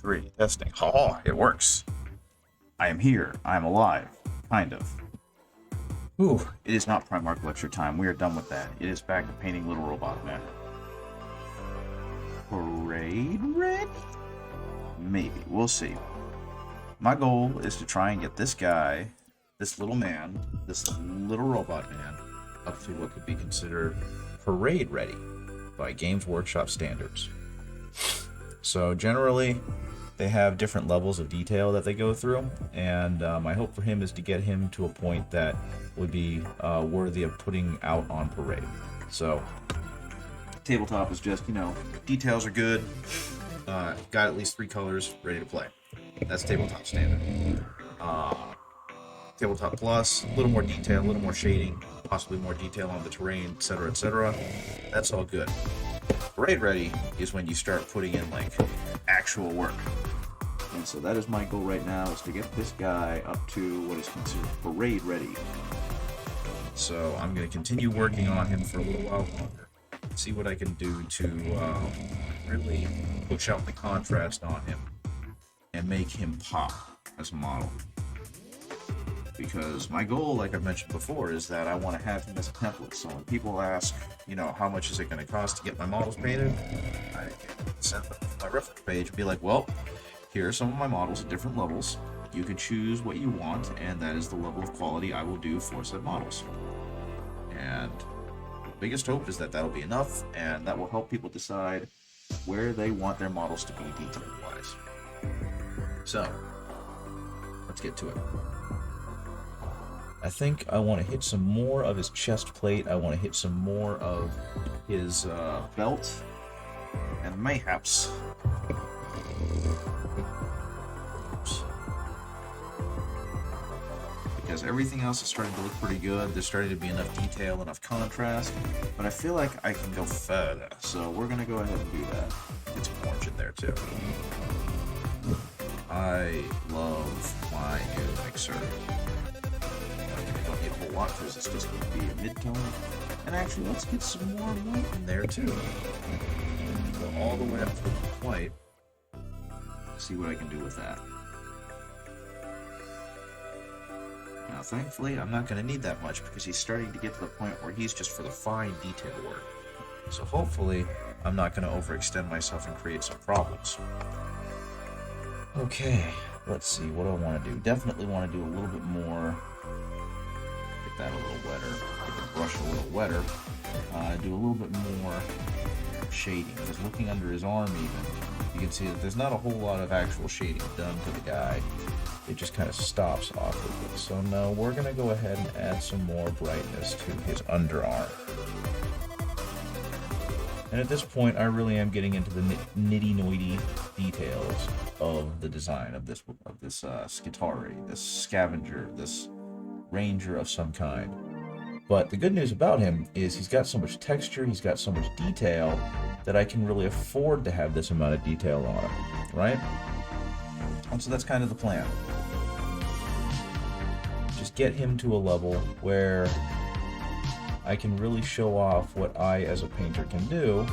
3. Testing. Ha! It works. I am here. I am alive. Kind of. Whew. It is not Primarch lecture time. We are done with that. It is back to painting Little Robot Man. Parade ready? Maybe. We'll see. My goal is to try and get this guy, this little man, this little robot man, up to what could be considered parade ready by Games Workshop standards. So generally, they have different levels of detail that they go through, and my hope for him is to get him to a point that would be worthy of putting out on parade. So, tabletop is just, details are good, got at least 3 colors, ready to play. That's tabletop standard. Tabletop plus, a little more detail, a little more shading, possibly more detail on the terrain, etc., etc. That's all good. Parade ready is when you start putting in actual work. And so that is my goal right now, is to get this guy up to what is considered parade ready. So I'm going to continue working on him for a little while longer, see what I can do to really push out the contrast on him and make him pop as a model. Because my goal, like I mentioned before, is that I want to have him as a template. So when people ask, how much is it going to cost to get my models painted, I can send them my reference page and be like, well, here are some of my models at different levels. You can choose what you want, and that is the level of quality I will do for said models. And the biggest hope is that that'll be enough, and that will help people decide where they want their models to be detail-wise. So, let's get to it. I think I want to hit some more of his chest plate. I want to hit some more of his belt, and mayhaps because everything else is starting to look pretty good. There's starting to be enough detail, enough contrast, but I feel like I can go further, so we're going to go ahead and do that. Get some orange in there too. I love my new mixer. I don't need a whole lot because it's just going to be a mid-tone. And actually, let's get some more white in there too. Go all the way up to the white. See what I can do with that. Now, thankfully, I'm not going to need that much because he's starting to get to the point where he's just for the fine detail work. So hopefully, I'm not going to overextend myself and create some problems. Okay, let's see what I want to do. Definitely want to do a little bit more. Get that a little wetter. Get the brush a little wetter. Do a little bit more shading. Because looking under his arm even, you can see that there's not a whole lot of actual shading done to the guy. It just kind of stops awkwardly. So no, we're going to go ahead and add some more brightness to his underarm. And at this point, I really am getting into the nitty-gritty details of the design of this Skitarii, this scavenger, this ranger of some kind. But the good news about him is he's got so much texture, he's got so much detail, that I can really afford to have this amount of detail on him, right? And so that's kind of the plan. Just get him to a level where I can really show off what I, as a painter, can do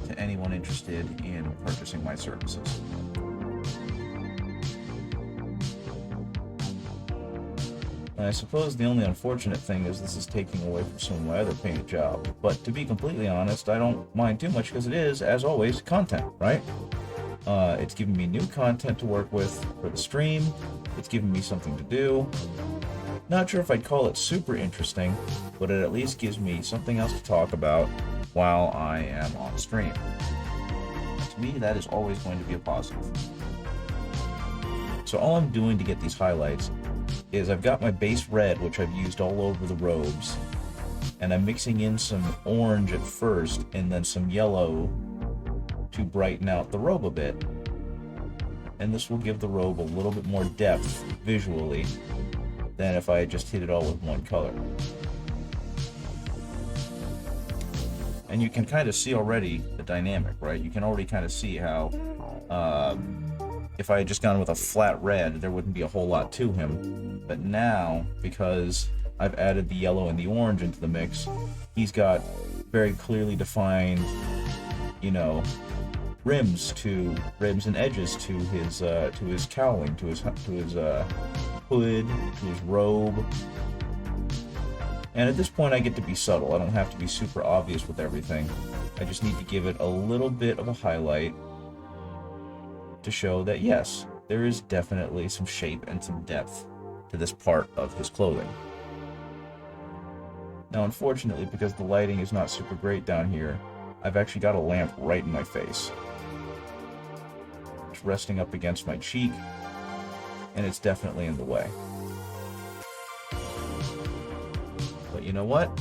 to anyone interested in purchasing my services. And I suppose the only unfortunate thing is this is taking away from some of my other painted job. But to be completely honest, I don't mind too much because it is, as always, content, right? It's giving me new content to work with for the stream. It's giving me something to do. Not sure if I'd call it super interesting, but it at least gives me something else to talk about while I am on stream. To me, that is always going to be a positive. So all I'm doing to get these highlights is I've got my base red, which I've used all over the robes, and I'm mixing in some orange at first and then some yellow to brighten out the robe a bit. And this will give the robe a little bit more depth visually than if I had just hit it all with one color. And you can kind of see already the dynamic, right? You can already kind of see how if I had just gone with a flat red, there wouldn't be a whole lot to him. But now, because I've added the yellow and the orange into the mix, he's got very clearly defined you know, rims and edges to his cowling, to his hood, to his robe. And at this point I get to be subtle. I don't have to be super obvious with everything. I just need to give it a little bit of a highlight to show that yes, there is definitely some shape and some depth to this part of his clothing. Now unfortunately, because the lighting is not super great down here, I've actually got a lamp right in my face. It's resting up against my cheek, and it's definitely in the way. But you know what?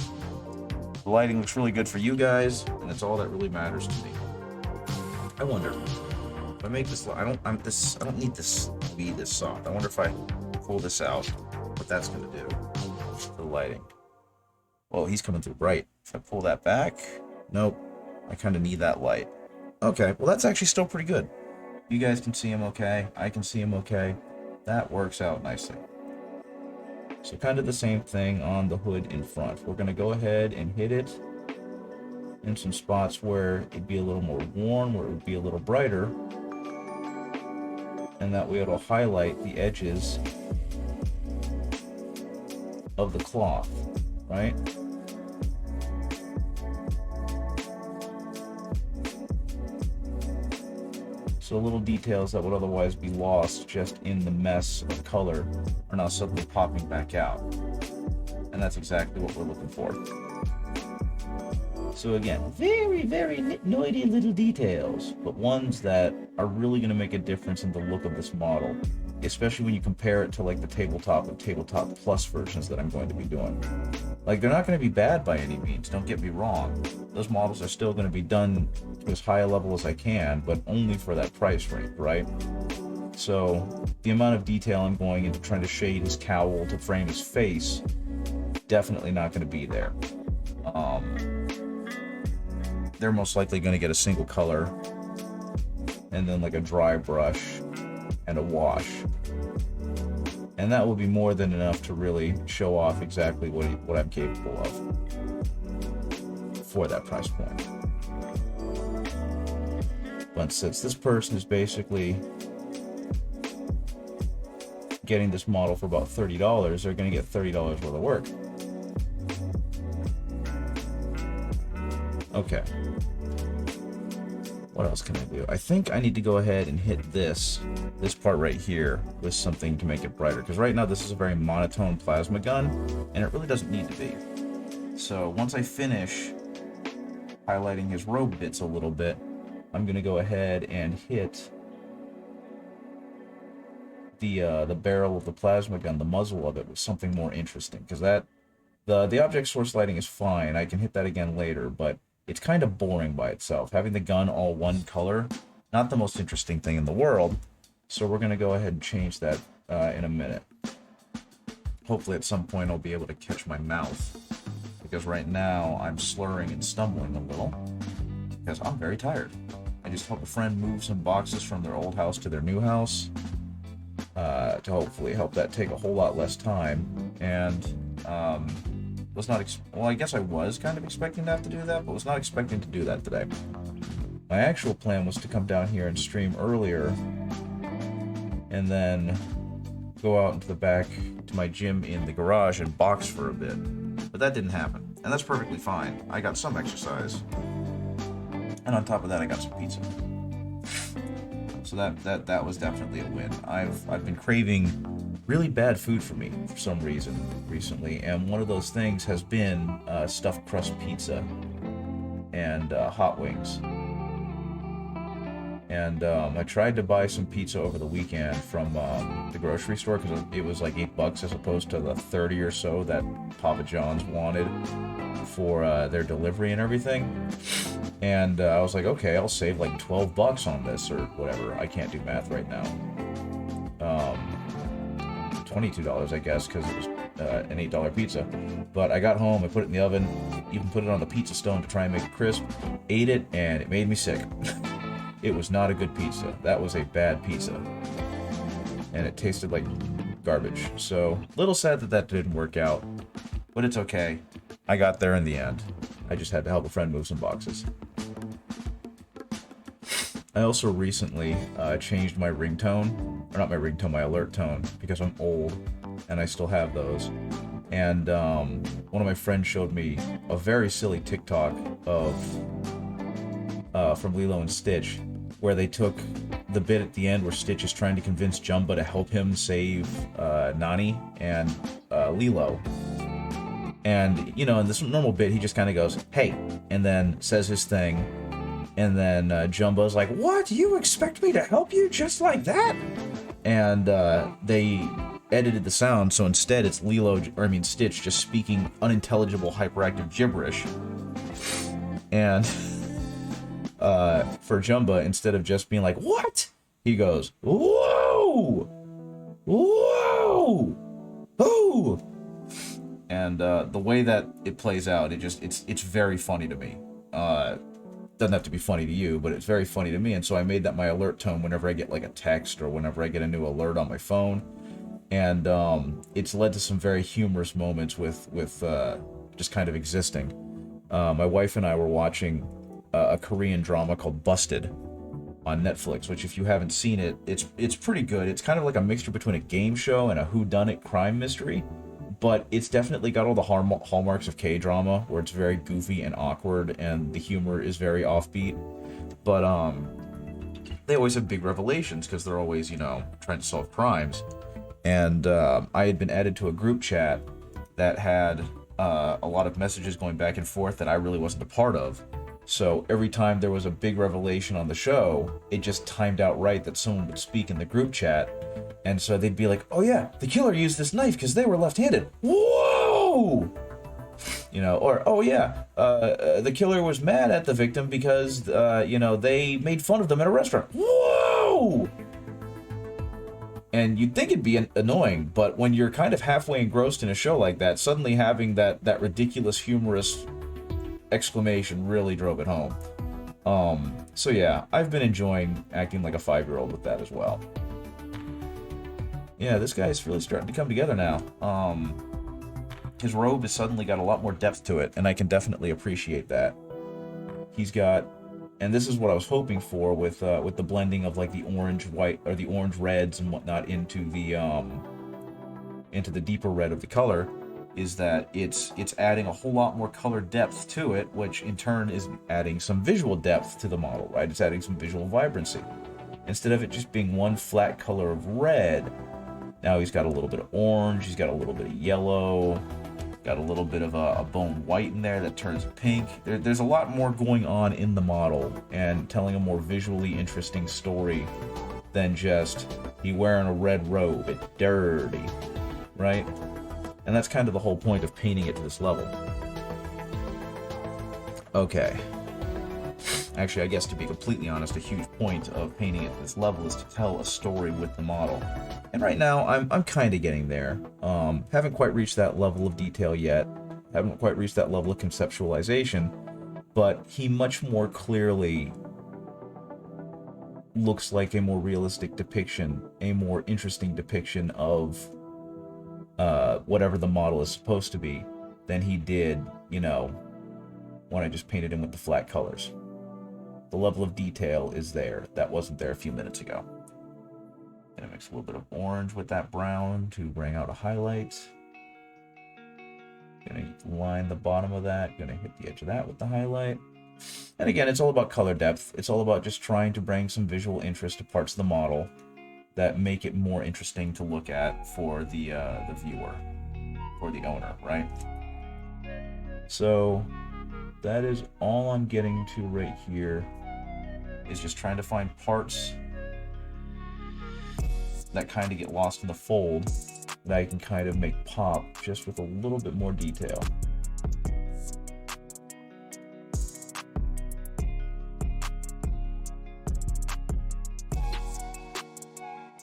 The lighting looks really good for you guys, and that's all that really matters to me. I wonder if I make this. I don't need this to be this soft. I wonder if I pull this out, what that's going to do to the lighting. Well, he's coming through bright. If I pull that back, nope. I kind of need that light. Okay, well that's actually still pretty good. You guys can see him okay. I can see him okay. That works out nicely. So kind of the same thing on the hood in front. We're going to go ahead and hit it in some spots where it'd be a little more warm, where it would be a little brighter. And that way it'll highlight the edges of the cloth, right? So little details that would otherwise be lost just in the mess of color are now suddenly popping back out. And that's exactly what we're looking for. So again, very, very nitty little details, but ones that are really going to make a difference in the look of this model, especially when you compare it to like the tabletop and tabletop plus versions that I'm going to be doing. Like, they're not going to be bad by any means, don't get me wrong. Those models are still going to be done to as high a level as I can, but only for that price range, right? So the amount of detail I'm going into trying to shade his cowl to frame his face, definitely not going to be there. They're most likely going to get a single color and then like a dry brush and a wash. And that will be more than enough to really show off exactly what I'm capable of for that price point. But since this person is basically getting this model for about $30, they're going to get $30 worth of work. Okay. What else can I do? I think I need to go ahead and hit this part right here with something to make it brighter. Because right now this is a very monotone plasma gun, and it really doesn't need to be. So once I finish highlighting his robe bits a little bit, I'm going to go ahead and hit the barrel of the plasma gun, the muzzle of it, with something more interesting. Because the object source lighting is fine. I can hit that again later, but it's kind of boring by itself. Having the gun all one color, not the most interesting thing in the world. So we're going to go ahead and change that in a minute. Hopefully at some point I'll be able to catch my mouth. Because right now I'm slurring and stumbling a little. Because I'm very tired. I just helped a friend move some boxes from their old house to their new house. To hopefully help that take a whole lot less time. And was not well, I guess I was kind of expecting to have to do that, but was not expecting to do that today. My actual plan was to come down here and stream earlier and then go out into the back to my gym in the garage and box for a bit. But that didn't happen, and that's perfectly fine. I got some exercise, and on top of that I got some pizza. So that was definitely a win. I've been craving really bad food for me for some reason recently, and one of those things has been stuffed crust pizza and hot wings. And I tried to buy some pizza over the weekend from the grocery store because it was like $8 as opposed to the 30 or so that Papa John's wanted for their delivery and everything. And I was like, okay, I'll save like $12 on this or whatever. I can't do math right now. $22, I guess, because it was an $8 pizza. But I got home, I put it in the oven, even put it on the pizza stone to try and make it crisp, ate it, and it made me sick. It was not a good pizza. That was a bad pizza. And it tasted like garbage. So, little sad that didn't work out. But it's okay. I got there in the end. I just had to help a friend move some boxes. I also recently changed my ringtone, or not my ringtone, my alert tone, because I'm old and I still have those. And one of my friends showed me a very silly TikTok of from Lilo and Stitch, where they took the bit at the end where Stitch is trying to convince Jumba to help him save Nani and Lilo. And, you know, in this normal bit, he just kind of goes, hey, and then says his thing. And then Jumba's like, what? You expect me to help you just like that? And they edited the sound, so instead it's Stitch just speaking unintelligible hyperactive gibberish. And for Jumba, instead of just being like, what? He goes, whoa! Whoa! Oh! And the way that it plays out, it's very funny to me. Doesn't have to be funny to you, but it's very funny to me, and so I made that my alert tone whenever I get like a text or whenever I get a new alert on my phone. And it's led to some very humorous moments with just kind of existing. My wife and I were watching a Korean drama called Busted on Netflix, which if you haven't seen it, it's pretty good. It's kind of like a mixture between a game show and a whodunit crime mystery, but it's definitely got all the hallmarks of K-drama, where it's very goofy and awkward, and the humor is very offbeat. But they always have big revelations because they're always, you know, trying to solve crimes. And I had been added to a group chat that had a lot of messages going back and forth that I really wasn't a part of. So every time there was a big revelation on the show, it just timed out right that someone would speak in the group chat. And so they'd be like, oh yeah, the killer used this knife because they were left-handed. Whoa! You know, or, oh yeah, the killer was mad at the victim because, you know, they made fun of them at a restaurant. Whoa! And you'd think it'd be annoying, but when you're kind of halfway engrossed in a show like that, suddenly having that ridiculous, humorous exclamation really drove it home. So yeah, I've been enjoying acting like a 5-year-old with that as well. Yeah, this guy's really starting to come together now. His robe has suddenly got a lot more depth to it, and I can definitely appreciate that. He's got, and this is what I was hoping for with the blending of like the orange white or the orange reds and whatnot into the deeper red of the color, is that it's adding a whole lot more color depth to it, which in turn is adding some visual depth to the model, right? It's adding some visual vibrancy. Instead of it just being one flat color of red, now he's got a little bit of orange, he's got a little bit of yellow, got a little bit of a bone white in there that turns pink. There's a lot more going on in the model and telling a more visually interesting story than just he wearing a red robe, it's dirty, right? And that's kind of the whole point of painting it to this level. Okay. Actually, I guess to be completely honest, a huge point of painting it to this level is to tell a story with the model. And right now, I'm kind of getting there. Haven't quite reached that level of detail yet. Haven't quite reached that level of conceptualization. But he much more clearly looks like a more realistic depiction, a more interesting depiction of whatever the model is supposed to be than he did, you know, when I just painted him with the flat colors. The level of detail is there. That wasn't there a few minutes ago. Gonna mix a little bit of orange with that brown to bring out a highlight. Gonna line the bottom of that. Gonna hit the edge of that with the highlight. And again, it's all about color depth. It's all about just trying to bring some visual interest to parts of the model that make it more interesting to look at for the viewer, for the owner, right? So that is all I'm getting to right here, is just trying to find parts that kind of get lost in the fold that I can kind of make pop just with a little bit more detail.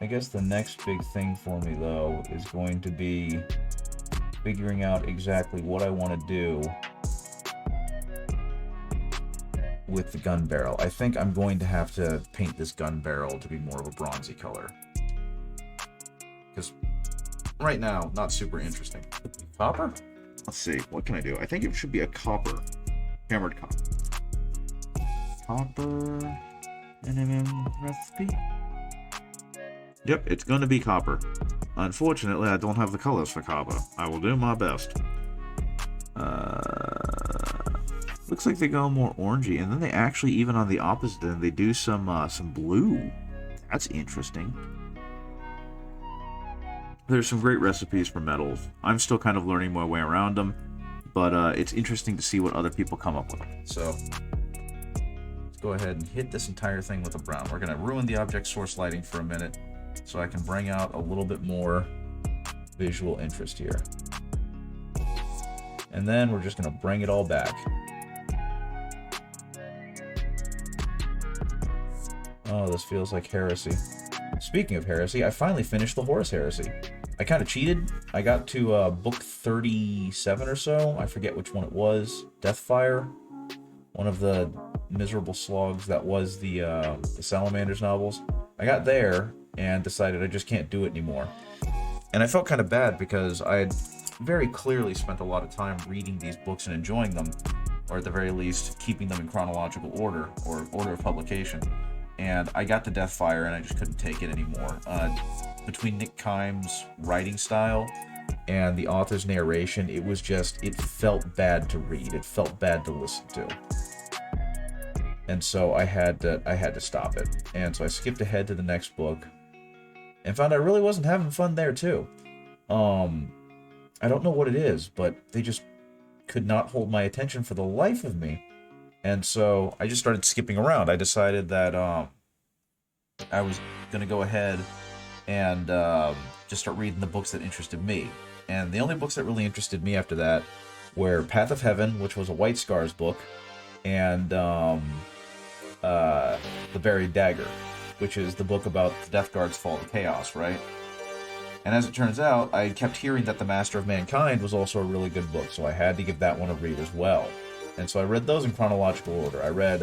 I guess the next big thing for me, though, is going to be figuring out exactly what I want to do with the gun barrel. I think I'm going to have to paint this gun barrel to be more of a bronzy color, because right now, not super interesting. Copper? Let's see, what can I do? I think it should be a copper. Hammered copper. Copper. Recipe? Yep, it's gonna be copper. Unfortunately, I don't have the colors for copper. I will do my best. Looks like they go more orangey, and then they actually, even on the opposite end, they do some blue. That's interesting. There's some great recipes for metals. I'm still kind of learning my way around them, but it's interesting to see what other people come up with. So, let's go ahead and hit this entire thing with a brown. We're going to ruin the object source lighting for a minute, so I can bring out a little bit more visual interest here. And then we're just going to bring it all back. Oh, this feels like heresy. Speaking of heresy, I finally finished the Horus Heresy. I kind of cheated. I got to book 37 or so. I forget which one it was. Deathfire. One of the miserable slogs that was the Salamanders novels. I got there and decided I just can't do it anymore. And I felt kind of bad because I had very clearly spent a lot of time reading these books and enjoying them, or at the very least, keeping them in chronological order, or order of publication. And I got to Deathfire and I just couldn't take it anymore. Between Nick Kime's writing style and the author's narration, it felt bad to read. It felt bad to listen to. And so I had to stop it. And so I skipped ahead to the next book and found I really wasn't having fun there too. I don't know what it is, but they just could not hold my attention for the life of me. And so I just started skipping around. I decided that I was going to go ahead and just start reading the books that interested me. And the only books that really interested me after that were Path of Heaven, which was a White Scars book, and The Buried Dagger, which is the book about the Death Guard's fall to chaos, right? And as it turns out, I kept hearing that The Master of Mankind was also a really good book, so I had to give that one a read as well. And so I read those in chronological order. I read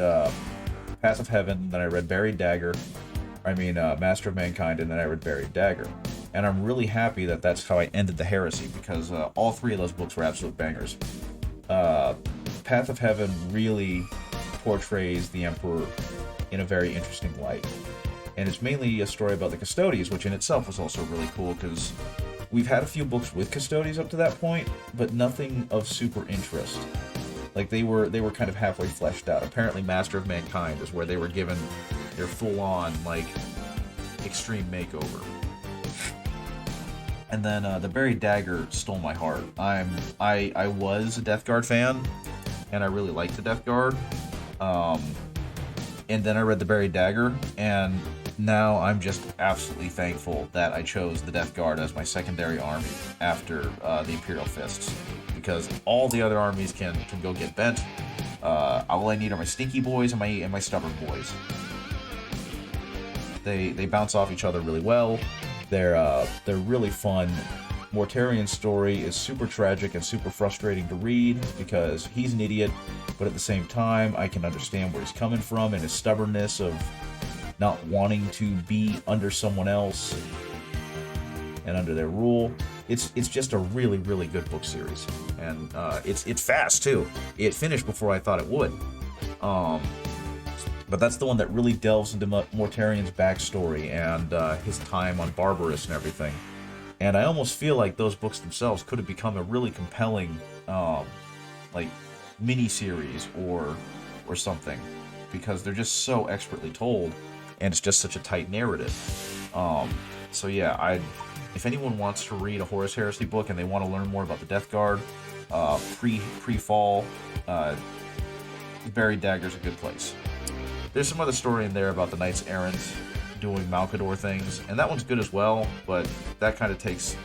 Path of Heaven, then I read Master of Mankind, and then I read Buried Dagger. And I'm really happy that that's how I ended the Heresy, because all three of those books were absolute bangers. Path of Heaven really portrays the Emperor in a very interesting light. And it's mainly a story about the Custodies, which in itself was also really cool, because we've had a few books with Custodies up to that point, but nothing of super interest. Like, they were kind of halfway fleshed out. Apparently Master of Mankind is where they were given their full-on, like, extreme makeover. And then The Buried Dagger stole my heart. I was a Death Guard fan, and I really liked the Death Guard. And then I read The Buried Dagger, and now I'm just absolutely thankful that I chose the Death Guard as my secondary army after the Imperial Fists. Because all the other armies can go get bent. All I need are my stinky boys and my stubborn boys. They bounce off each other really well. They're really fun. Mortarian's story is super tragic and super frustrating to read because he's an idiot, but at the same time I can understand where he's coming from and his stubbornness of not wanting to be under someone else and under their rule. It's just a really, really good book series, and it's fast too. It finished before I thought it would, but that's the one that really delves into Mortarian's backstory and his time on Barbarous and everything. And I almost feel like those books themselves could have become a really compelling, like mini-series or something, because they're just so expertly told, and it's just such a tight narrative. So yeah, if anyone wants to read a Horus Heresy book and they want to learn more about the Death Guard, pre-fall, Buried Dagger's a good place. There's some other story in there about the Knights Errant doing Malcador things, and that one's good as well, but that kind of takes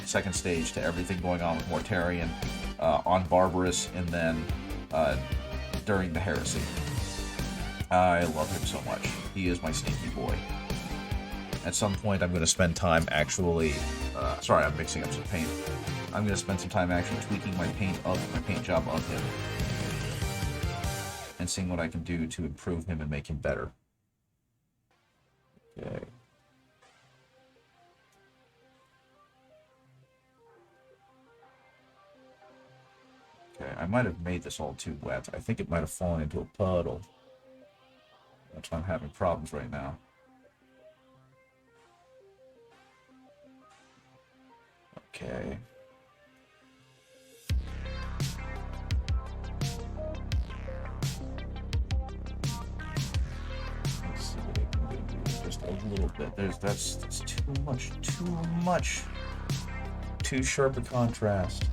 second stage to everything going on with Mortarion on Barbarous, and then during the Heresy. I love him so much. He is my stinky boy. At some point, I'm going to spend time actually... sorry, I'm mixing up some paint. I'm going to spend some time actually tweaking my paint job of him. And seeing what I can do to improve him and make him better. Okay. Okay, I might have made this all too wet. I think it might have fallen into a puddle. That's why I'm having problems right now. Okay. Let's see what I can do. Just a little bit. That's too much. Too much. Too sharp a contrast.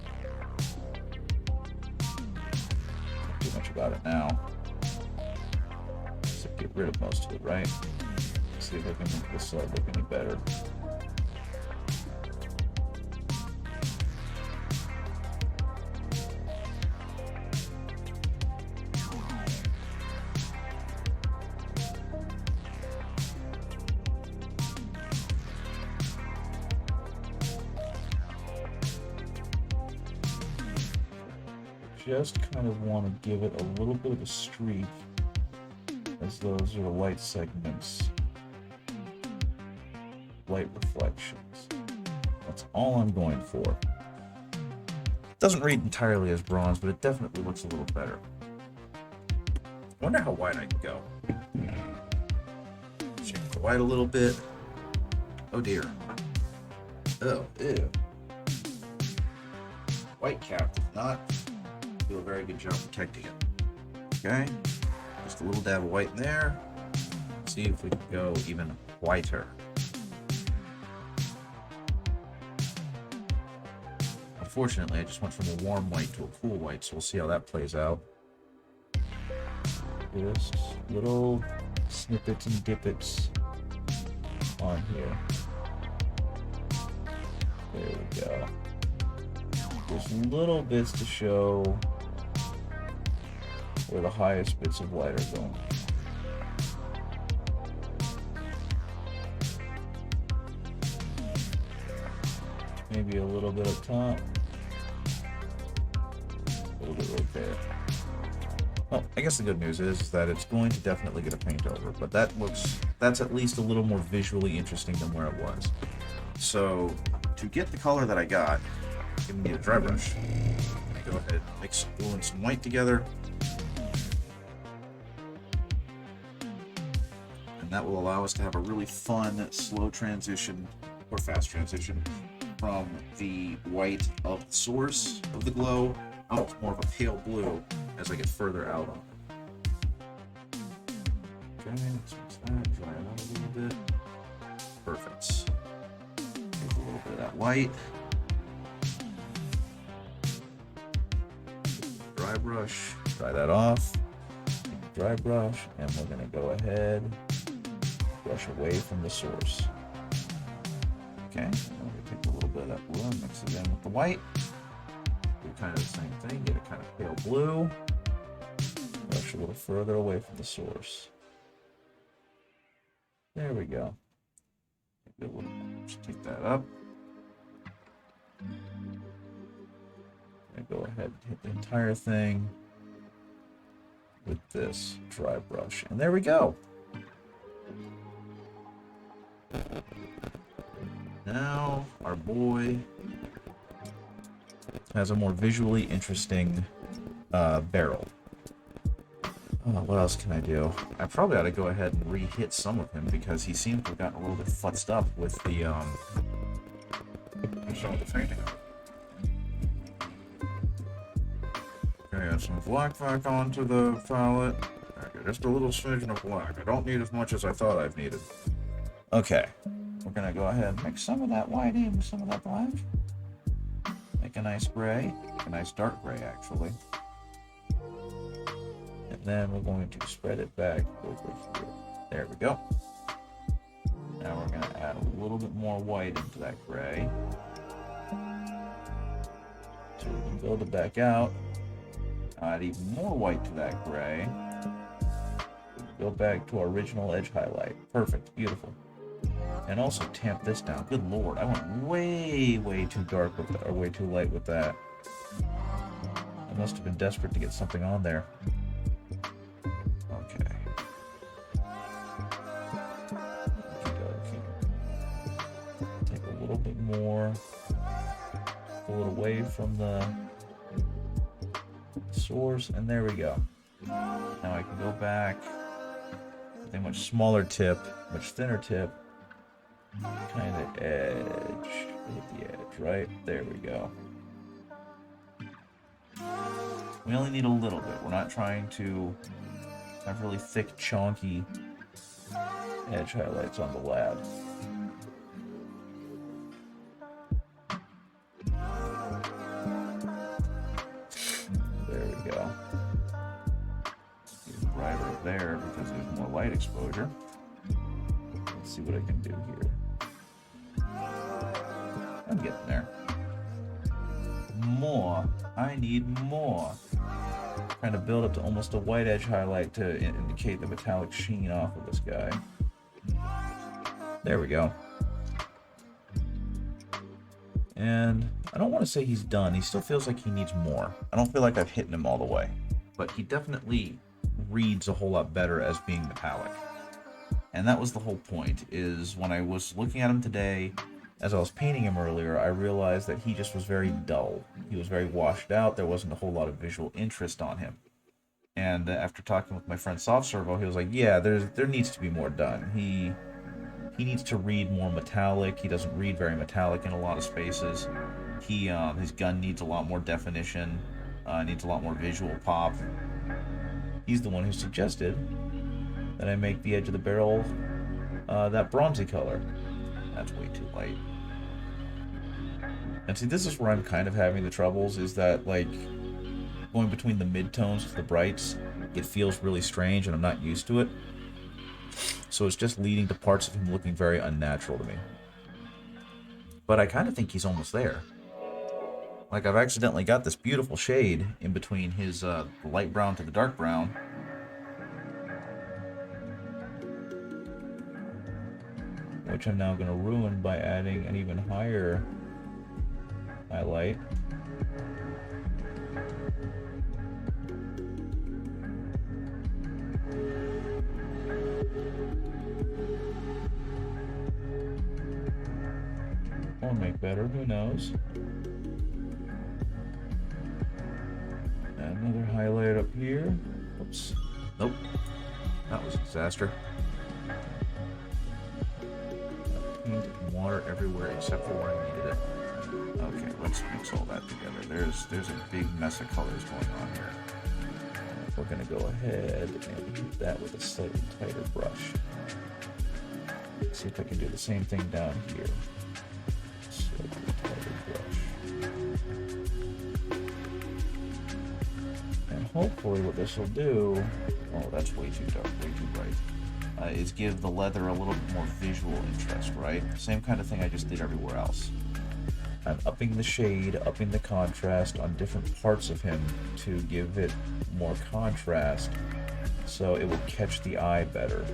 Not too much about it now. So get rid of most of it, right? Let's see if I can make this look any better. Just kind of want to give it a little bit of a streak, as those are the light segments, light reflections. That's all I'm going for. Doesn't read entirely as bronze, but it definitely looks a little better. I wonder how white I can go. Change the white a little bit. Oh dear. Oh, ew. White cap does not do a very good job protecting it. Okay, just a little dab of white in there. Let's see if we can go even whiter. Unfortunately, I just went from a warm white to a cool white, so we'll see how that plays out. Just little snippets and dippets on here. There we go. Just little bits to show where the highest bits of light are going. Maybe a little bit up top. A little bit right there. Well, I guess the good news is that it's going to definitely get a paint over, but that's at least a little more visually interesting than where it was. So, to get the color that I got, I'm going to need a dry brush. Go ahead, mix blue and some white together. And that will allow us to have a really fun, slow transition, or fast transition, from the white of the source of the glow out to more of a pale blue as I get further out on it. Okay, let's mix that, dry it out a little bit. Perfect. Take a little bit of that white. Dry brush, dry that off. Dry brush, and we're going to go ahead, brush away from the source. Okay, I'm going to take a little bit of that blue and mix it in with the white. Do kind of the same thing, get a kind of pale blue. Brush a little further away from the source. There we go. Just take that up. Go ahead and hit the entire thing with this dry brush. And there we go. Now our boy has a more visually interesting barrel. What else can I do? I probably ought to go ahead and re-hit some of him because he seems to have gotten a little bit futzed up with the some of the painting. Okay, add some black back onto the palette. Okay, just a little smidgen of black. I don't need as much as I thought I've needed. Okay, we're gonna go ahead and mix some of that white in with some of that black. Make a nice gray, a nice dark gray actually. And then we're going to spread it back over here. There we go. Now we're gonna add a little bit more white into that gray. So we can build it back out. Add even more white to that gray. Go back to our original edge highlight. Perfect, beautiful. And also tamp this down. Good lord, I went way too dark with that, or way too light with that. I must have been desperate to get something on there. Okay. Take a little bit more. Pull it away from the source, and there we go. Now I can go back A much smaller tip, much thinner tip. Kind of edge. Hit the edge, right? There we go. We only need a little bit. We're not trying to have really thick, chonky edge highlights on the lab. There we go. It's brighter there because there's more light exposure. Let's see what I can do here. I'm getting there. More. I need more. Trying to build up to almost a white edge highlight to indicate the metallic sheen off of this guy. There we go. And I don't want to say he's done. He still feels like he needs more. I don't feel like I've hit him all the way. But he definitely reads a whole lot better as being metallic. And that was the whole point, is when I was looking at him today, as I was painting him earlier, I realized that he just was very dull. He was very washed out. There wasn't a whole lot of visual interest on him. And after talking with my friend Soft Servo, he was like, yeah, there needs to be more done. He needs to read more metallic. He doesn't read very metallic in a lot of spaces. His gun needs a lot more definition, needs a lot more visual pop. He's the one who suggested that I make the edge of the barrel that bronzy color. That's way too light. And see, this is where I'm kind of having the troubles, is that, like, going between the mid-tones to the brights, it feels really strange and I'm not used to it. So it's just leading to parts of him looking very unnatural to me. But I kind of think he's almost there. Like, I've accidentally got this beautiful shade in between his light brown to the dark brown. Which I'm now going to ruin by adding an even higher highlight. Or make better, who knows. And another highlight up here. Oops. Nope. That was a disaster. Paint and water everywhere except for where I needed it. Okay, let's mix all that together. There's a big mess of colors going on here. We're going to go ahead and hit that with a slightly tighter brush. Let's see if I can do the same thing down here. Slightly tighter brush. And hopefully what this will do... Oh, that's way too dark, way too bright. Is give the leather a little bit more visual interest, right? Same kind of thing I just did everywhere else. I'm upping the shade, upping the contrast on different parts of him to give it more contrast so it will catch the eye better.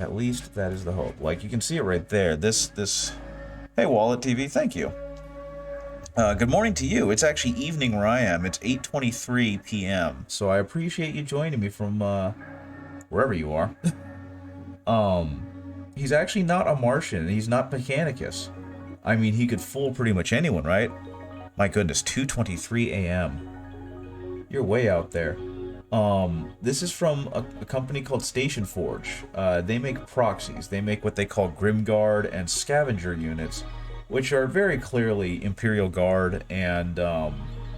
At least that is the hope. Like, you can see it right there. This Hey, Wallet TV, thank you. Good morning to you. It's actually evening where I am. It's 8:23 p.m. So I appreciate you joining me from wherever you are. He's actually not a Martian. He's not Mechanicus. I mean, he could fool pretty much anyone, right? My goodness, 2:23 a.m. You're way out there. This is from a company called Station Forge. They make proxies. They make what they call Grimguard and Scavenger units, which are very clearly Imperial Guard and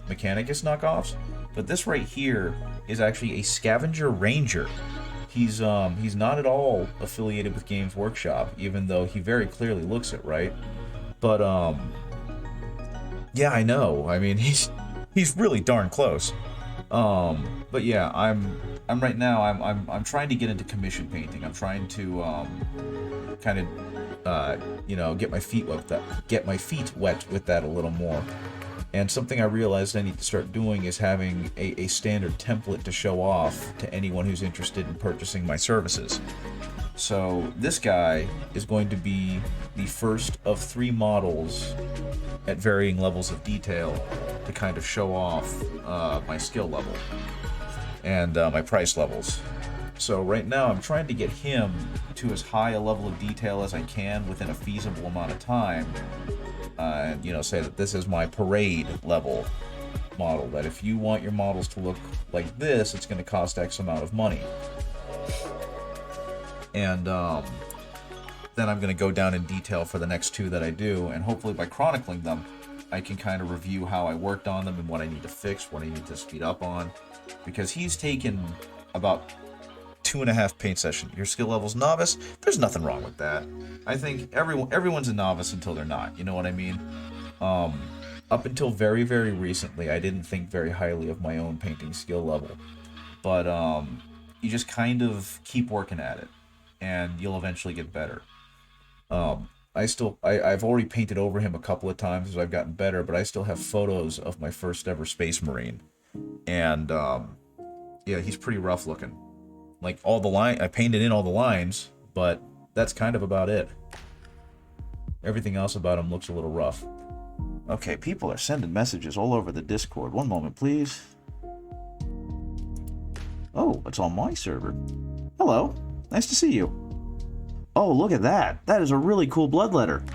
Mechanicus knockoffs. But this right here is actually a Scavenger Ranger. He's not at all affiliated with Games Workshop, even though he very clearly looks it, right? But yeah, I know. I mean, he's really darn close. But yeah, I'm right now. I'm trying to get into commission painting. I'm trying to kind of you know, get my feet wet with that a little more. And something I realized I need to start doing is having a standard template to show off to anyone who's interested in purchasing my services. So this guy is going to be the first of 3 models at varying levels of detail to kind of show off my skill level and my price levels. So right now I'm trying to get him to as high a level of detail as I can within a feasible amount of time. And, you know, say that this is my parade level. model, that if you want your models to look like this, it's going to cost X amount of money. And then I'm going to go down in detail for the next 2 that I do, and hopefully by chronicling them, I can kind of review how I worked on them and what I need to fix, what I need to speed up on, because he's taken about 2.5 paint session. Your skill level's novice. There's nothing wrong with that. I think everyone's a novice until they're not. You know what I mean? Up until very, very recently, I didn't think very highly of my own painting skill level. But you just kind of keep working at it, and you'll eventually get better. I've already painted over him a couple of times as I've gotten better, but I still have photos of my first ever Space Marine. And yeah, he's pretty rough looking. Like all the I painted in all the lines, but that's kind of about it. Everything else about him looks a little rough. Okay, people are sending messages all over the Discord. One moment, please. Oh, it's on my server. Hello, nice to see you. Oh, look at that. That is a really cool bloodletter.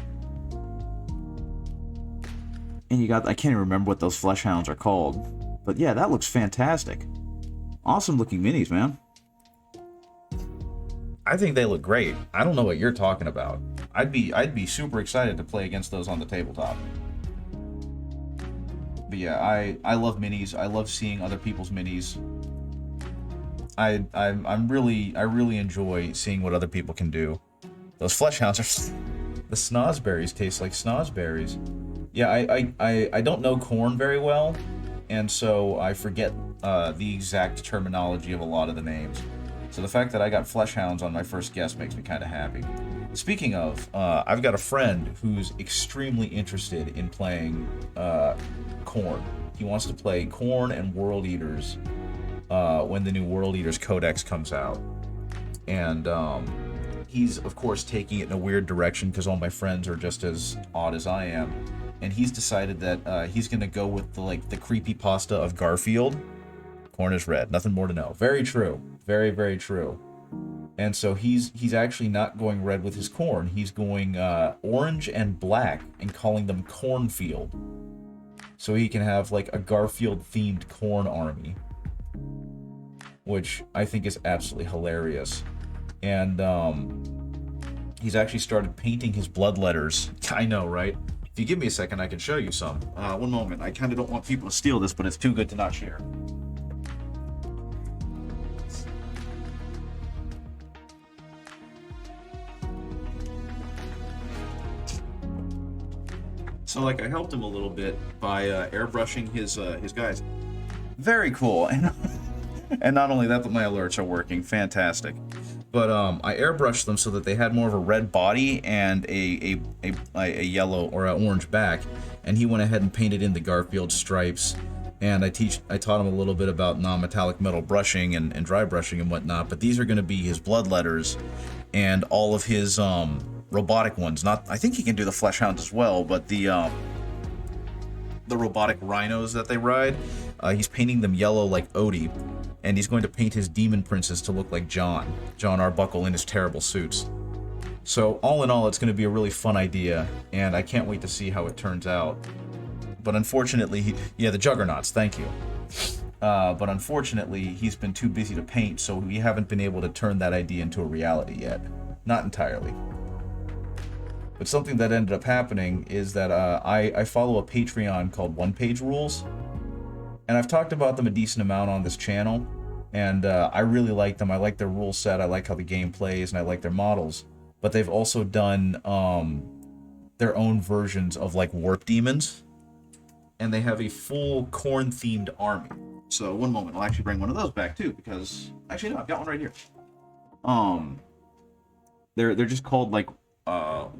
And you got, I can't even remember what those flesh hounds are called. But yeah, that looks fantastic. Awesome looking minis, man. I think they look great. I don't know what you're talking about. I'd be super excited to play against those on the tabletop. But yeah, I love minis. I love seeing other people's minis. I really enjoy seeing what other people can do. Those flesh hounds are... The snozzberries taste like snozzberries. Yeah, I don't know corn very well, and so I forget the exact terminology of a lot of the names. So the fact that I got flesh hounds on my first guess makes me kind of happy. Speaking of, I've got a friend who's extremely interested in playing Khorne. He wants to play Khorne and World Eaters when the new World Eaters Codex comes out. And he's, of course, taking it in a weird direction because all my friends are just as odd as I am. And he's decided that he's going to go with the creepypasta of Garfield. Khorne is red. Nothing more to know. Very true. Very, very true. And so he's actually not going red with his Khorne. He's going orange and black and calling them Cornfield. So he can have like a Garfield-themed Khorne army. Which I think is absolutely hilarious. And he's actually started painting his bloodletters. I know, right? If you give me a second, I can show you some. One moment. I kind of don't want people to steal this, but it's too good to not share. So, like, I helped him a little bit by airbrushing his guys. Very cool. And not only that, but my alerts are working. Fantastic. But I airbrushed them so that they had more of a red body and a yellow or an orange back. And he went ahead and painted in the Garfield stripes. And I taught him a little bit about non-metallic metal brushing and dry brushing and whatnot. But these are going to be his bloodletters and all of his robotic ones. I think he can do the flesh hounds as well, but the robotic rhinos that they ride, he's painting them yellow like Odie. And he's going to paint his demon princes to look like John Arbuckle in his terrible suits. So all in all, it's going to be a really fun idea, and I can't wait to see how it turns out. But unfortunately, the Juggernauts, thank you. But unfortunately, he's been too busy to paint, so we haven't been able to turn that idea into a reality yet. Not entirely. But something that ended up happening is that I follow a Patreon called One Page Rules. And I've talked about them a decent amount on this channel, and I really like them. I like their rule set, I like how the game plays, and I like their models. But they've also done their own versions of like Warp Demons, and they have a full Khorne-themed army. So one moment, I'll actually bring one of those back too, because actually no, I've got one right here. They're just called like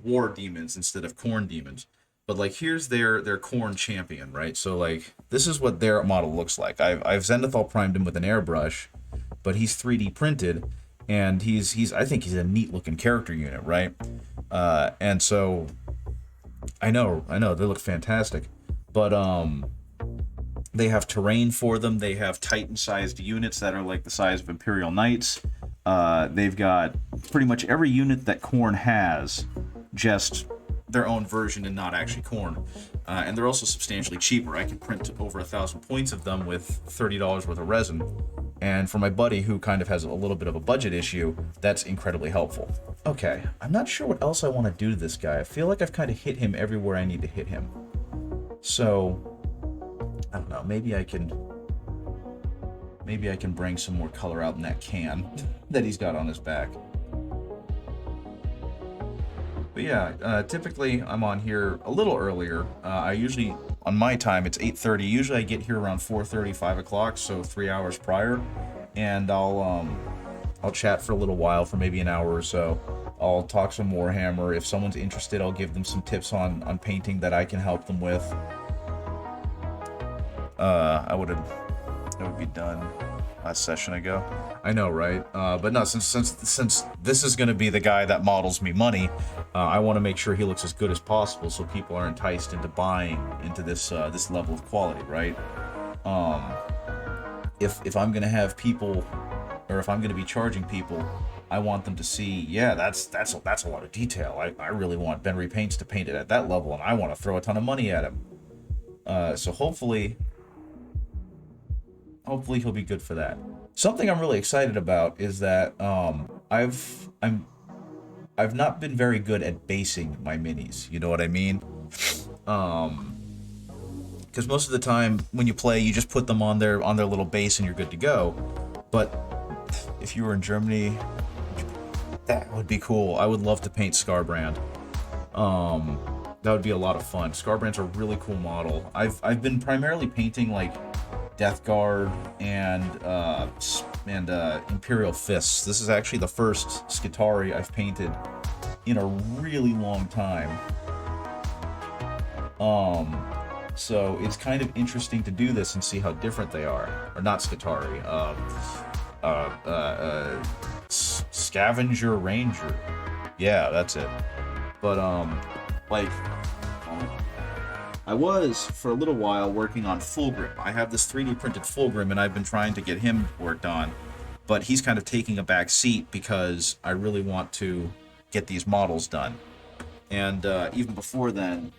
War Demons instead of Khorne Demons. But like here's their Khorne champion, right? So like this is what their model looks like. I've Zenithal primed him with an airbrush, but he's 3D printed, and I think he's a neat looking character unit, right? And so I know they look fantastic, but they have terrain for them. They have Titan-sized units that are like the size of Imperial Knights. They've got pretty much every unit that Khorne has, just their own version and not actually corn. And they're also substantially cheaper. I can print over 1,000 points of them with $30 worth of resin. And for my buddy who kind of has a little bit of a budget issue, that's incredibly helpful. Okay, I'm not sure what else I want to do to this guy. I feel like I've kind of hit him everywhere I need to hit him. So, I don't know, maybe I can bring some more color out in that can that he's got on his back. But yeah, typically I'm on here a little earlier. I usually, on my time, it's 8:30. Usually I get here around 4:30, 5 o'clock, so 3 hours prior. And I'll chat for a little while, for maybe an hour or so. I'll talk some Warhammer. If someone's interested, I'll give them some tips on painting that I can help them with. That would be done a session ago. I know, right? But no, since this is going to be the guy that models me money, I want to make sure he looks as good as possible, so people are enticed into buying into this level of quality, right? If I'm going to have people, or if I'm going to be charging people, I want them to see, yeah, that's a lot of detail. I really want Ben Repaints to paint it at that level, and I want to throw a ton of money at him. So hopefully he'll be good for that. Something I'm really excited about is that I've not been very good at basing my minis. You know what I mean? Because most of the time when you play, you just put them on their little base and you're good to go. But if you were in Germany, that would be cool. I would love to paint Skarbrand. That would be a lot of fun. Skarbrand's a really cool model. I've been primarily painting like Death Guard and Imperial Fists. This is actually the first Skitarii I've painted in a really long time. So it's kind of interesting to do this and see how different they are. Or not Skitarii. Scavenger Ranger. Yeah, that's it. But I was, for a little while, working on Fulgrim. I have this 3D printed Fulgrim, and I've been trying to get him worked on, but he's kind of taking a back seat because I really want to get these models done. And even before then,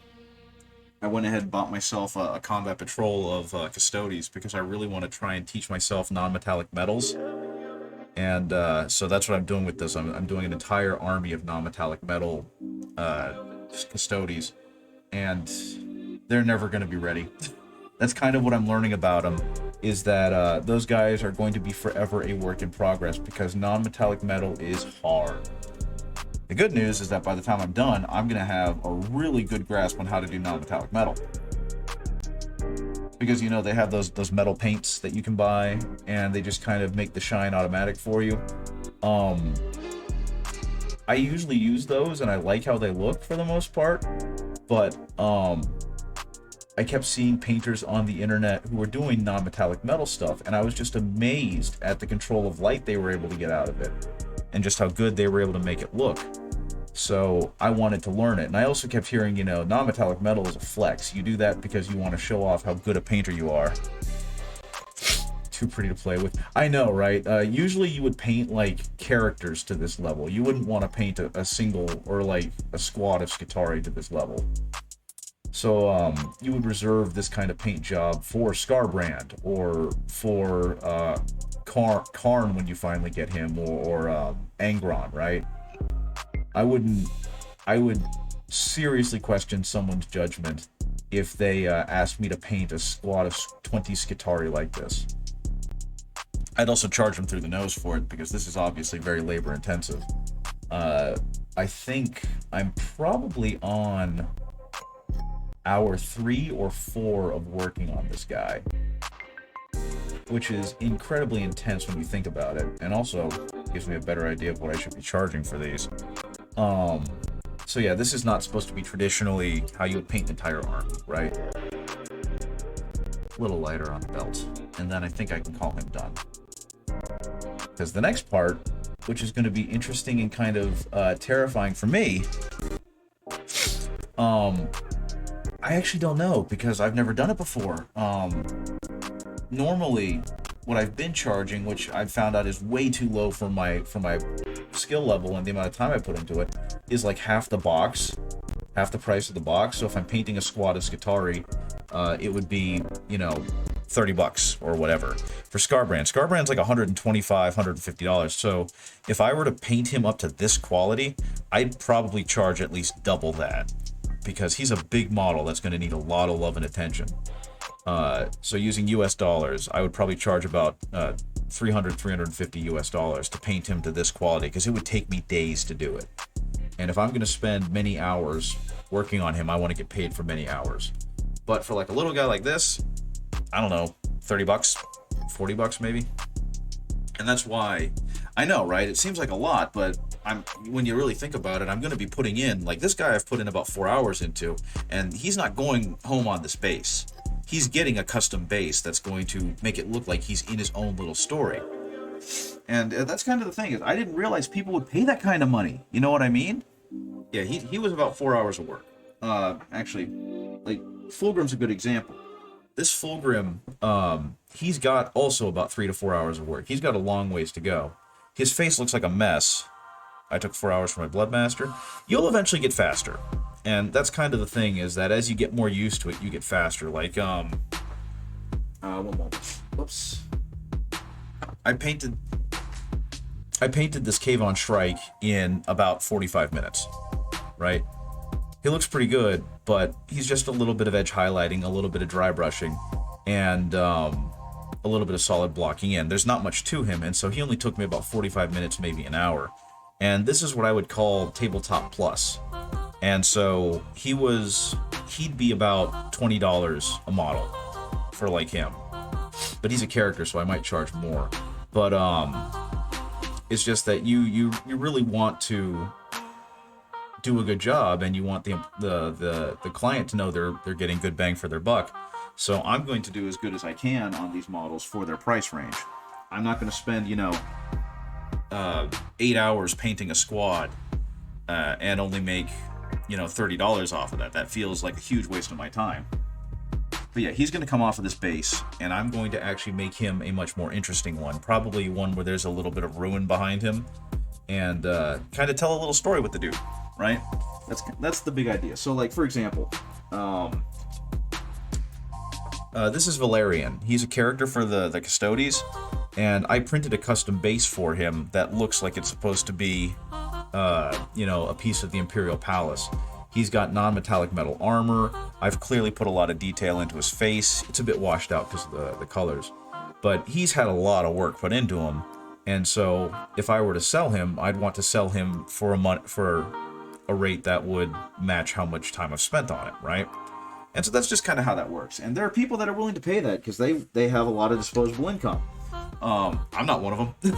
I went ahead and bought myself a combat patrol of Custodes because I really want to try and teach myself non-metallic metals. And so that's what I'm doing with this. I'm doing an entire army of non-metallic metal Custodes, and they're never going to be ready. That's kind of what I'm learning about them, is that those guys are going to be forever a work in progress because non-metallic metal is hard. The good news is that by the time I'm done, I'm going to have a really good grasp on how to do non-metallic metal. Because, you know, they have those metal paints that you can buy, and they just kind of make the shine automatic for you. I usually use those, and I like how they look for the most part, but I kept seeing painters on the internet who were doing non-metallic metal stuff, and I was just amazed at the control of light they were able to get out of it, and just how good they were able to make it look. So I wanted to learn it, and I also kept hearing, you know, non-metallic metal is a flex. You do that because you want to show off how good a painter you are. Too pretty to play with. I know, right? Usually you would paint, like, characters to this level. You wouldn't want to paint a single, or, like, a squad of Skitarii to this level. So, you would reserve this kind of paint job for Skarbrand, or for, Karn when you finally get him, or Angron, right? I would seriously question someone's judgment if they asked me to paint a squad of 20 Skitarii like this. I'd also charge them through the nose for it, because this is obviously very labor intensive. I think I'm probably on hour 3 or 4 of working on this guy, which is incredibly intense when you think about it, and also gives me a better idea of what I should be charging for these. So yeah, this is not supposed to be traditionally how you would paint an entire army, right? A little lighter on the belt, and then I think I can call him done. Because the next part, which is going to be interesting and kind of terrifying for me, I actually don't know, because I've never done it before. Normally, what I've been charging, which I've found out is way too low for my skill level and the amount of time I put into it, is like half the box half the price of the box. So if I'm painting a squad of Skitarii, it would be, you know, $30 or whatever. For Skarbrand's like $125, $150. So if I were to paint him up to this quality, I'd probably charge at least double that, because he's a big model that's going to need a lot of love and attention. So using US dollars, I would probably charge about $350 US to paint him to this quality, because it would take me days to do it. And if I'm going to spend many hours working on him, I want to get paid for many hours. But for like a little guy like this, I don't know, $30, $40 maybe. And that's why, I know, right? It seems like a lot, but when you really think about it, I'm going to be putting in, like this guy I've put in about 4 hours into, and he's not going home on this base. He's getting a custom base that's going to make it look like he's in his own little story. And that's kind of the thing, is I didn't realize people would pay that kind of money. You know what I mean? Yeah, he was about 4 hours of work. Actually, like, Fulgrim's a good example. This Fulgrim, he's got also about 3 to 4 hours of work. He's got a long ways to go. His face looks like a mess. I took 4 hours for my Bloodmaster. You'll eventually get faster. And that's kind of the thing, is that as you get more used to it, you get faster. Like, one moment. Whoops. I painted this Kayvon Shrike in about 45 minutes, right? He looks pretty good, but he's just a little bit of edge highlighting, a little bit of dry brushing, and a little bit of solid blocking in. There's not much to him, and so he only took me about 45 minutes, maybe an hour. And this is what I would call tabletop plus. And so he'd be about $20 a model for like him. But he's a character, so I might charge more. But it's just that you really want to do a good job, and you want the client to know they're getting good bang for their buck. So I'm going to do as good as I can on these models for their price range. I'm not going to spend, 8 hours painting a squad and only make, $30 off of that. That feels like a huge waste of my time. But yeah, he's going to come off of this base, and I'm going to actually make him a much more interesting one. Probably one where there's a little bit of ruin behind him, and kind of tell a little story with the dude, right? That's the big idea. So, like, for example, this is Valerian. He's a character for the Custodes, and I printed a custom base for him that looks like it's supposed to be, a piece of the Imperial Palace. He's got non-metallic metal armor. I've clearly put a lot of detail into his face. It's a bit washed out because of the colors. But he's had a lot of work put into him. And so if I were to sell him, I'd want to sell him for a rate that would match how much time I've spent on it, right? And so that's just kind of how that works. And there are people that are willing to pay that because they have a lot of disposable income. I'm not one of them,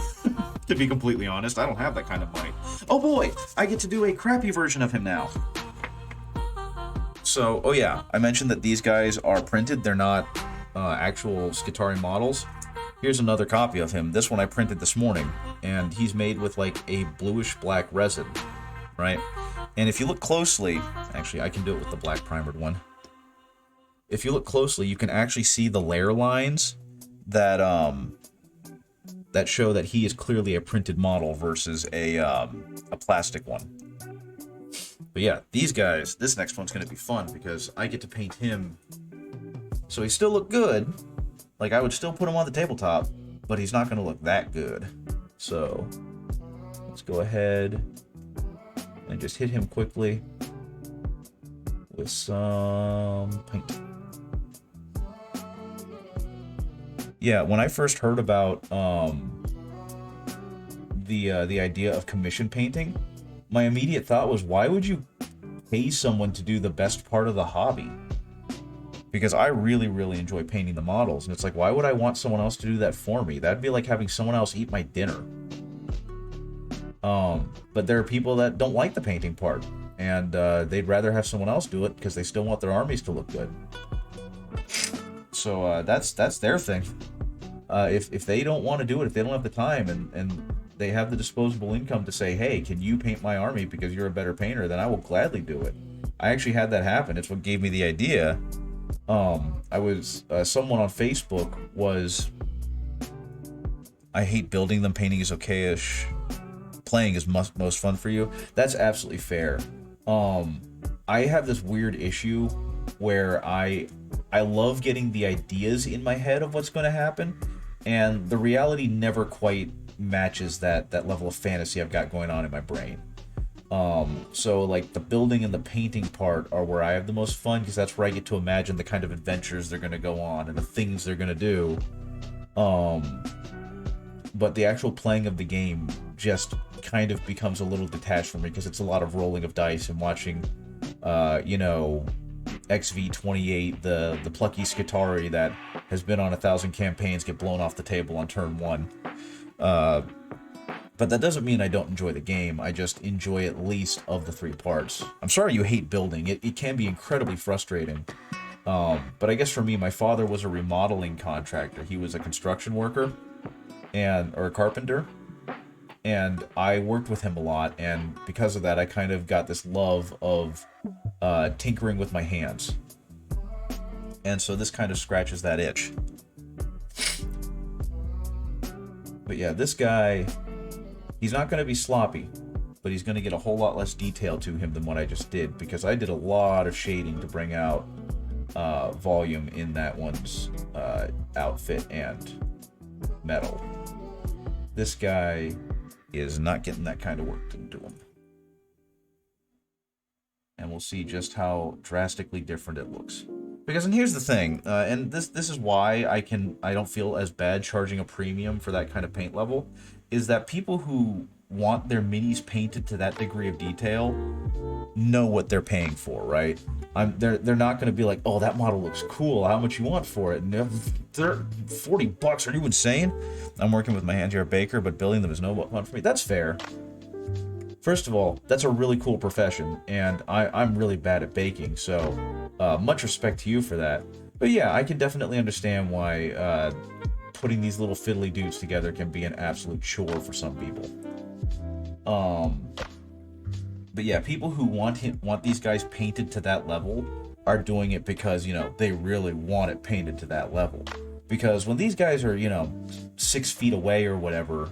to be completely honest. I don't have that kind of money. Oh boy, I get to do a crappy version of him now. So, oh yeah, I mentioned that these guys are printed. They're not actual Skitarii models. Here's another copy of him. This one I printed this morning, and he's made with like a bluish black resin, right? And if you look closely, actually I can do it with the black primered one. If you look closely, you can actually see the layer lines that that show that he is clearly a printed model versus a plastic one. But yeah, these guys, this next one's going to be fun because I get to paint him so he still look good. Like, I would still put him on the tabletop, but he's not going to look that good. So let's go ahead and just hit him quickly with some paint. Yeah, when I first heard about the idea of commission painting, my immediate thought was, why would you pay someone to do the best part of the hobby? Because I really, really enjoy painting the models, and it's like, why would I want someone else to do that for me? That'd be like having someone else eat my dinner. But there are people that don't like the painting part, and they'd rather have someone else do it because they still want their armies to look good. So that's their thing. If they don't want to do it, if they don't have the time, and they have the disposable income to say, hey, can you paint my army because you're a better painter, then I will gladly do it. I actually had that happen. It's what gave me the idea. I was someone on Facebook was, I hate building them, painting is okay-ish, playing is most fun for you. That's absolutely fair. I have this weird issue where I love getting the ideas in my head of what's going to happen, and the reality never quite matches that level of fantasy I've got going on in my brain. So like the building and the painting part are where I have the most fun, because that's where I get to imagine the kind of adventures they're going to go on and the things they're going to do. But the actual playing of the game just kind of becomes a little detached from me, because it's a lot of rolling of dice and watching, you know, XV28, the plucky Skitarii that has been on 1,000 campaigns, get blown off the table on turn 1. But that doesn't mean I don't enjoy the game. I just enjoy at least of the 3 parts. I'm sorry you hate building. It can be incredibly frustrating. But I guess for me, my father was a remodeling contractor. He was a construction worker or a carpenter. And I worked with him a lot, and because of that, I kind of got this love of tinkering with my hands. And so this kind of scratches that itch. But yeah, this guy, he's not going to be sloppy, but he's going to get a whole lot less detail to him than what I just did, because I did a lot of shading to bring out volume in that one's outfit and metal. This guy is not getting that kind of work done to him. And we'll see just how drastically different it looks. Because, and here's the thing, and this is why I don't feel as bad charging a premium for that kind of paint level, is that people who want their minis painted to that degree of detail know what they're paying for, right? They're not going to be like, oh, that model looks cool, how much you want for it? And they're $40, are you insane? I'm working with my hands here at Baker, but building them is no fun for me. That's fair. First of all, that's a really cool profession, and I'm really bad at baking, so much respect to you for that. But yeah, I can definitely understand why putting these little fiddly dudes together can be an absolute chore for some people. But yeah, people who want these guys painted to that level are doing it because, you know, they really want it painted to that level. Because when these guys are, you know, 6 feet away or whatever,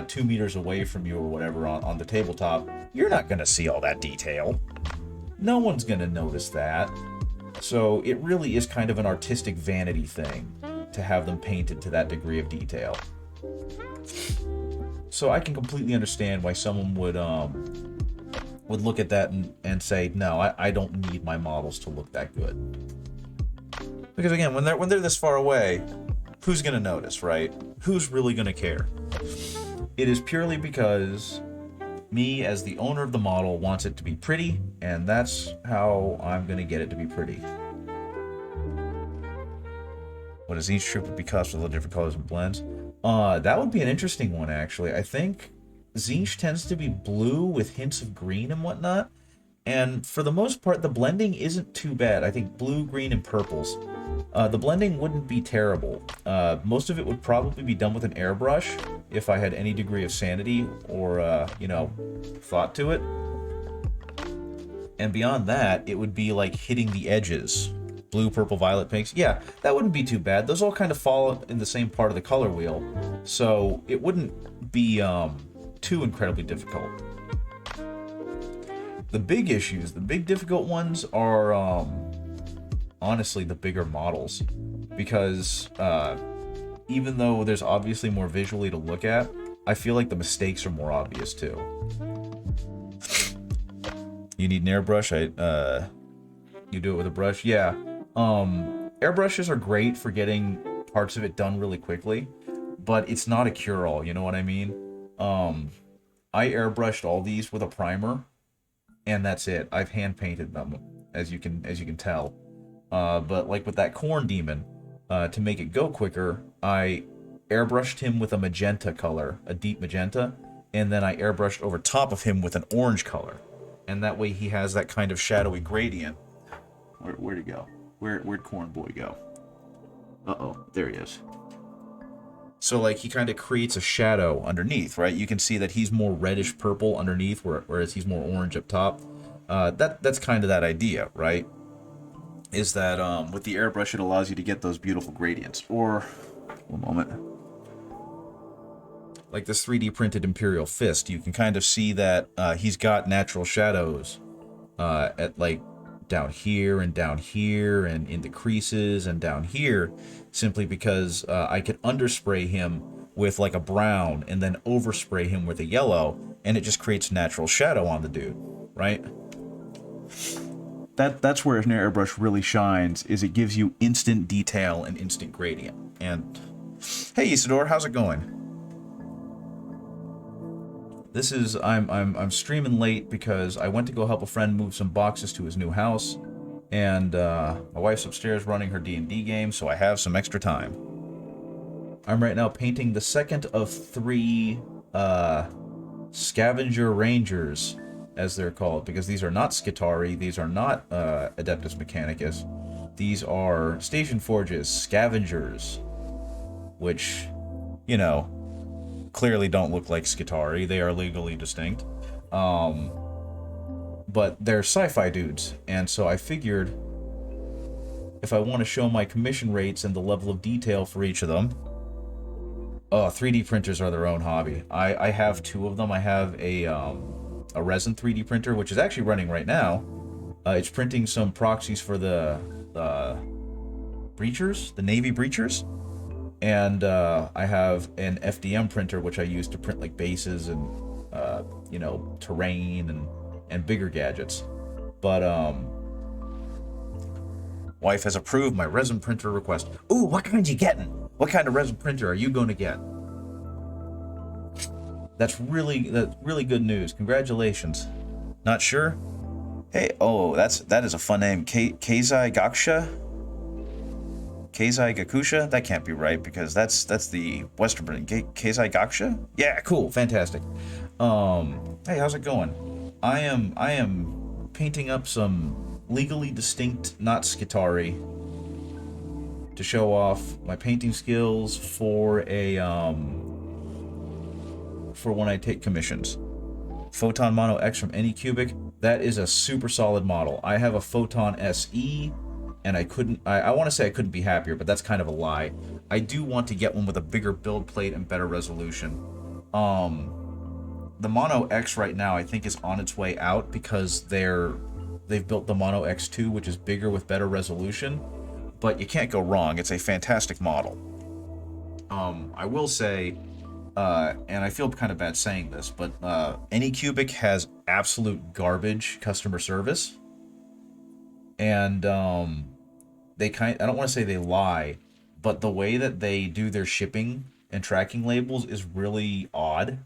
2 meters away from you or whatever on the tabletop, you're not going to see all that detail. No one's going to notice that. So it really is kind of an artistic vanity thing to have them painted to that degree of detail. So I can completely understand why someone would look at that and say, no, I don't need my models to look that good. Because again, when they're this far away, who's going to notice, right? Who's really going to care? It is purely because me, as the owner of the model, wants it to be pretty, and that's how I'm going to get it to be pretty. What does each troop be cost with all different colors and blends? That would be an interesting one, actually. I think Tzeentch tends to be blue with hints of green and whatnot, and for the most part, the blending isn't too bad. I think blue, green, and purples. The blending wouldn't be terrible. Most of it would probably be done with an airbrush, if I had any degree of sanity or, you know, thought to it. And beyond that, it would be like hitting the edges. Blue, purple, violet, pinks. Yeah, that wouldn't be too bad. Those all kind of fall in the same part of the color wheel, so it wouldn't be too incredibly difficult. The big issues, the big difficult ones are honestly the bigger models, because even though there's obviously more visually to look at, I feel like the mistakes are more obvious too. You need an airbrush? You do it with a brush? Yeah. Airbrushes are great for getting parts of it done really quickly, but it's not a cure-all, you know what I mean? I airbrushed all these with a primer, and that's it. I've hand-painted them, as you can tell. But like with that corn demon, to make it go quicker, I airbrushed him with a magenta color, a deep magenta, and then I airbrushed over top of him with an orange color. And that way he has that kind of shadowy gradient. Where'd he go? Where'd Corn Boy go? Uh-oh, there he is. So, like, he kind of creates a shadow underneath, right? You can see that he's more reddish purple underneath, whereas he's more orange up top. That's kind of that idea, right? Is that with the airbrush, it allows you to get those beautiful gradients. Or, one moment. like this 3D printed Imperial Fist, you can kind of see that he's got natural shadows at like down here and in the creases and down here, simply because I could underspray him with like a brown and then overspray him with a yellow, and it just creates natural shadow on the dude, right? That's where an airbrush really shines, is it gives you instant detail and instant gradient. And hey Isidore, how's it going? This is I'm streaming late because I went to go help a friend move some boxes to his new house, and my wife's upstairs running her D&D game, so I have some extra time. I'm right now painting the second of 3 Scavenger Rangers, as they're called, because these are not Skitarii, these are not Adeptus Mechanicus, these are Station Forge's Scavengers, which, you know, clearly don't look like Skitarii. They are legally distinct. But they're sci-fi dudes, and so I figured if I want to show my commission rates and the level of detail for each of them, 3D printers are their own hobby. I have 2 of them. I have a resin 3D printer, which is actually running right now. It's printing some proxies for the breachers, the Navy breachers. And I have an FDM printer, which I use to print like bases and, you know, terrain and bigger gadgets. But, wife has approved my resin printer request. Ooh, what kind you getting? What kind of resin printer are you going to get? That's really good news. Congratulations. Not sure? Hey, oh, that is a fun name. Keizai Gakusha? Keizai Gakusha? That can't be right, because that's the Western Britain. Keizai Gakusha? Yeah, cool, fantastic. Hey, how's it going? I am painting up some legally distinct not Skitarii to show off my painting skills for for when I take commissions. Photon Mono X from Anycubic. That is a super solid model. I have a Photon SE, and I want to say I couldn't be happier, but that's kind of a lie. I do want to get one with a bigger build plate and better resolution. The Mono X right now I think is on its way out, because they've built the Mono X2, which is bigger with better resolution, but you can't go wrong. It's a fantastic model. I will say, and I feel kind of bad saying this, but Anycubic has absolute garbage customer service, and I don't want to say they lie, but the way that they do their shipping and tracking labels is really odd.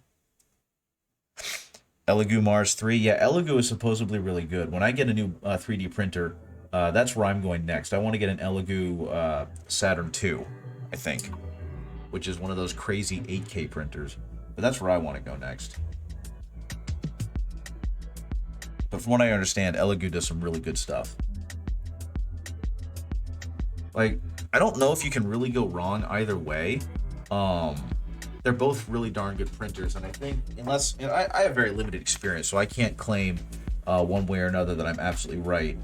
Elegoo Mars 3, yeah, Elegoo is supposedly really good. When I get a new 3D printer, that's where I'm going next. I want to get an Elegoo Saturn 2, I think, which is one of those crazy 8K printers. But that's where I want to go next. But from what I understand, Elegoo does some really good stuff. Like, I don't know if you can really go wrong either way. They're both really darn good printers, and I think, unless, you know, I have very limited experience, so I can't claim one way or another that I'm absolutely right,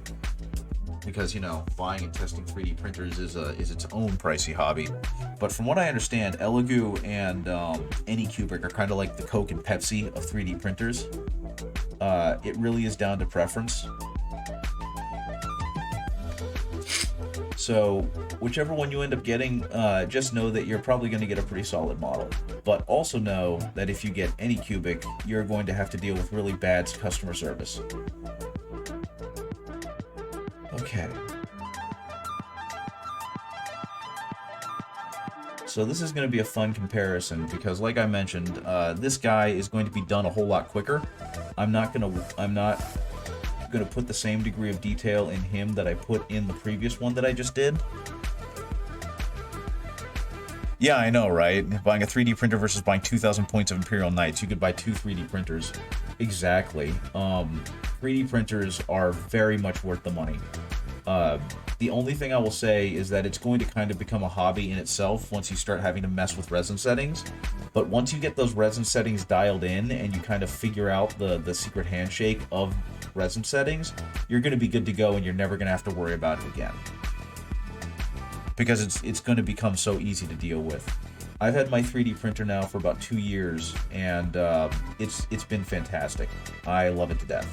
because, you know, buying and testing 3D printers is its own pricey hobby. But from what I understand, Elegoo and Anycubic are kind of like the Coke and Pepsi of 3D printers. It really is down to preference. So whichever one you end up getting, just know that you're probably going to get a pretty solid model. But also know that if you get Anycubic, you're going to have to deal with really bad customer service. Okay. So this is going to be a fun comparison, because like I mentioned, this guy is going to be done a whole lot quicker. I'm not going to put the same degree of detail in him that I put in the previous one that I just did. Yeah, I know, right? Buying a 3D printer versus buying 2,000 points of Imperial Knights. You could buy 2 3D printers. Exactly. 3D printers are very much worth the money. The only thing I will say is that it's going to kind of become a hobby in itself once you start having to mess with resin settings. But once you get those resin settings dialed in and you kind of figure out the secret handshake of resin settings, you're going to be good to go, and you're never going to have to worry about it again. Because it's going to become so easy to deal with. I've had my 3D printer now for about 2 years, and it's been fantastic. I love it to death.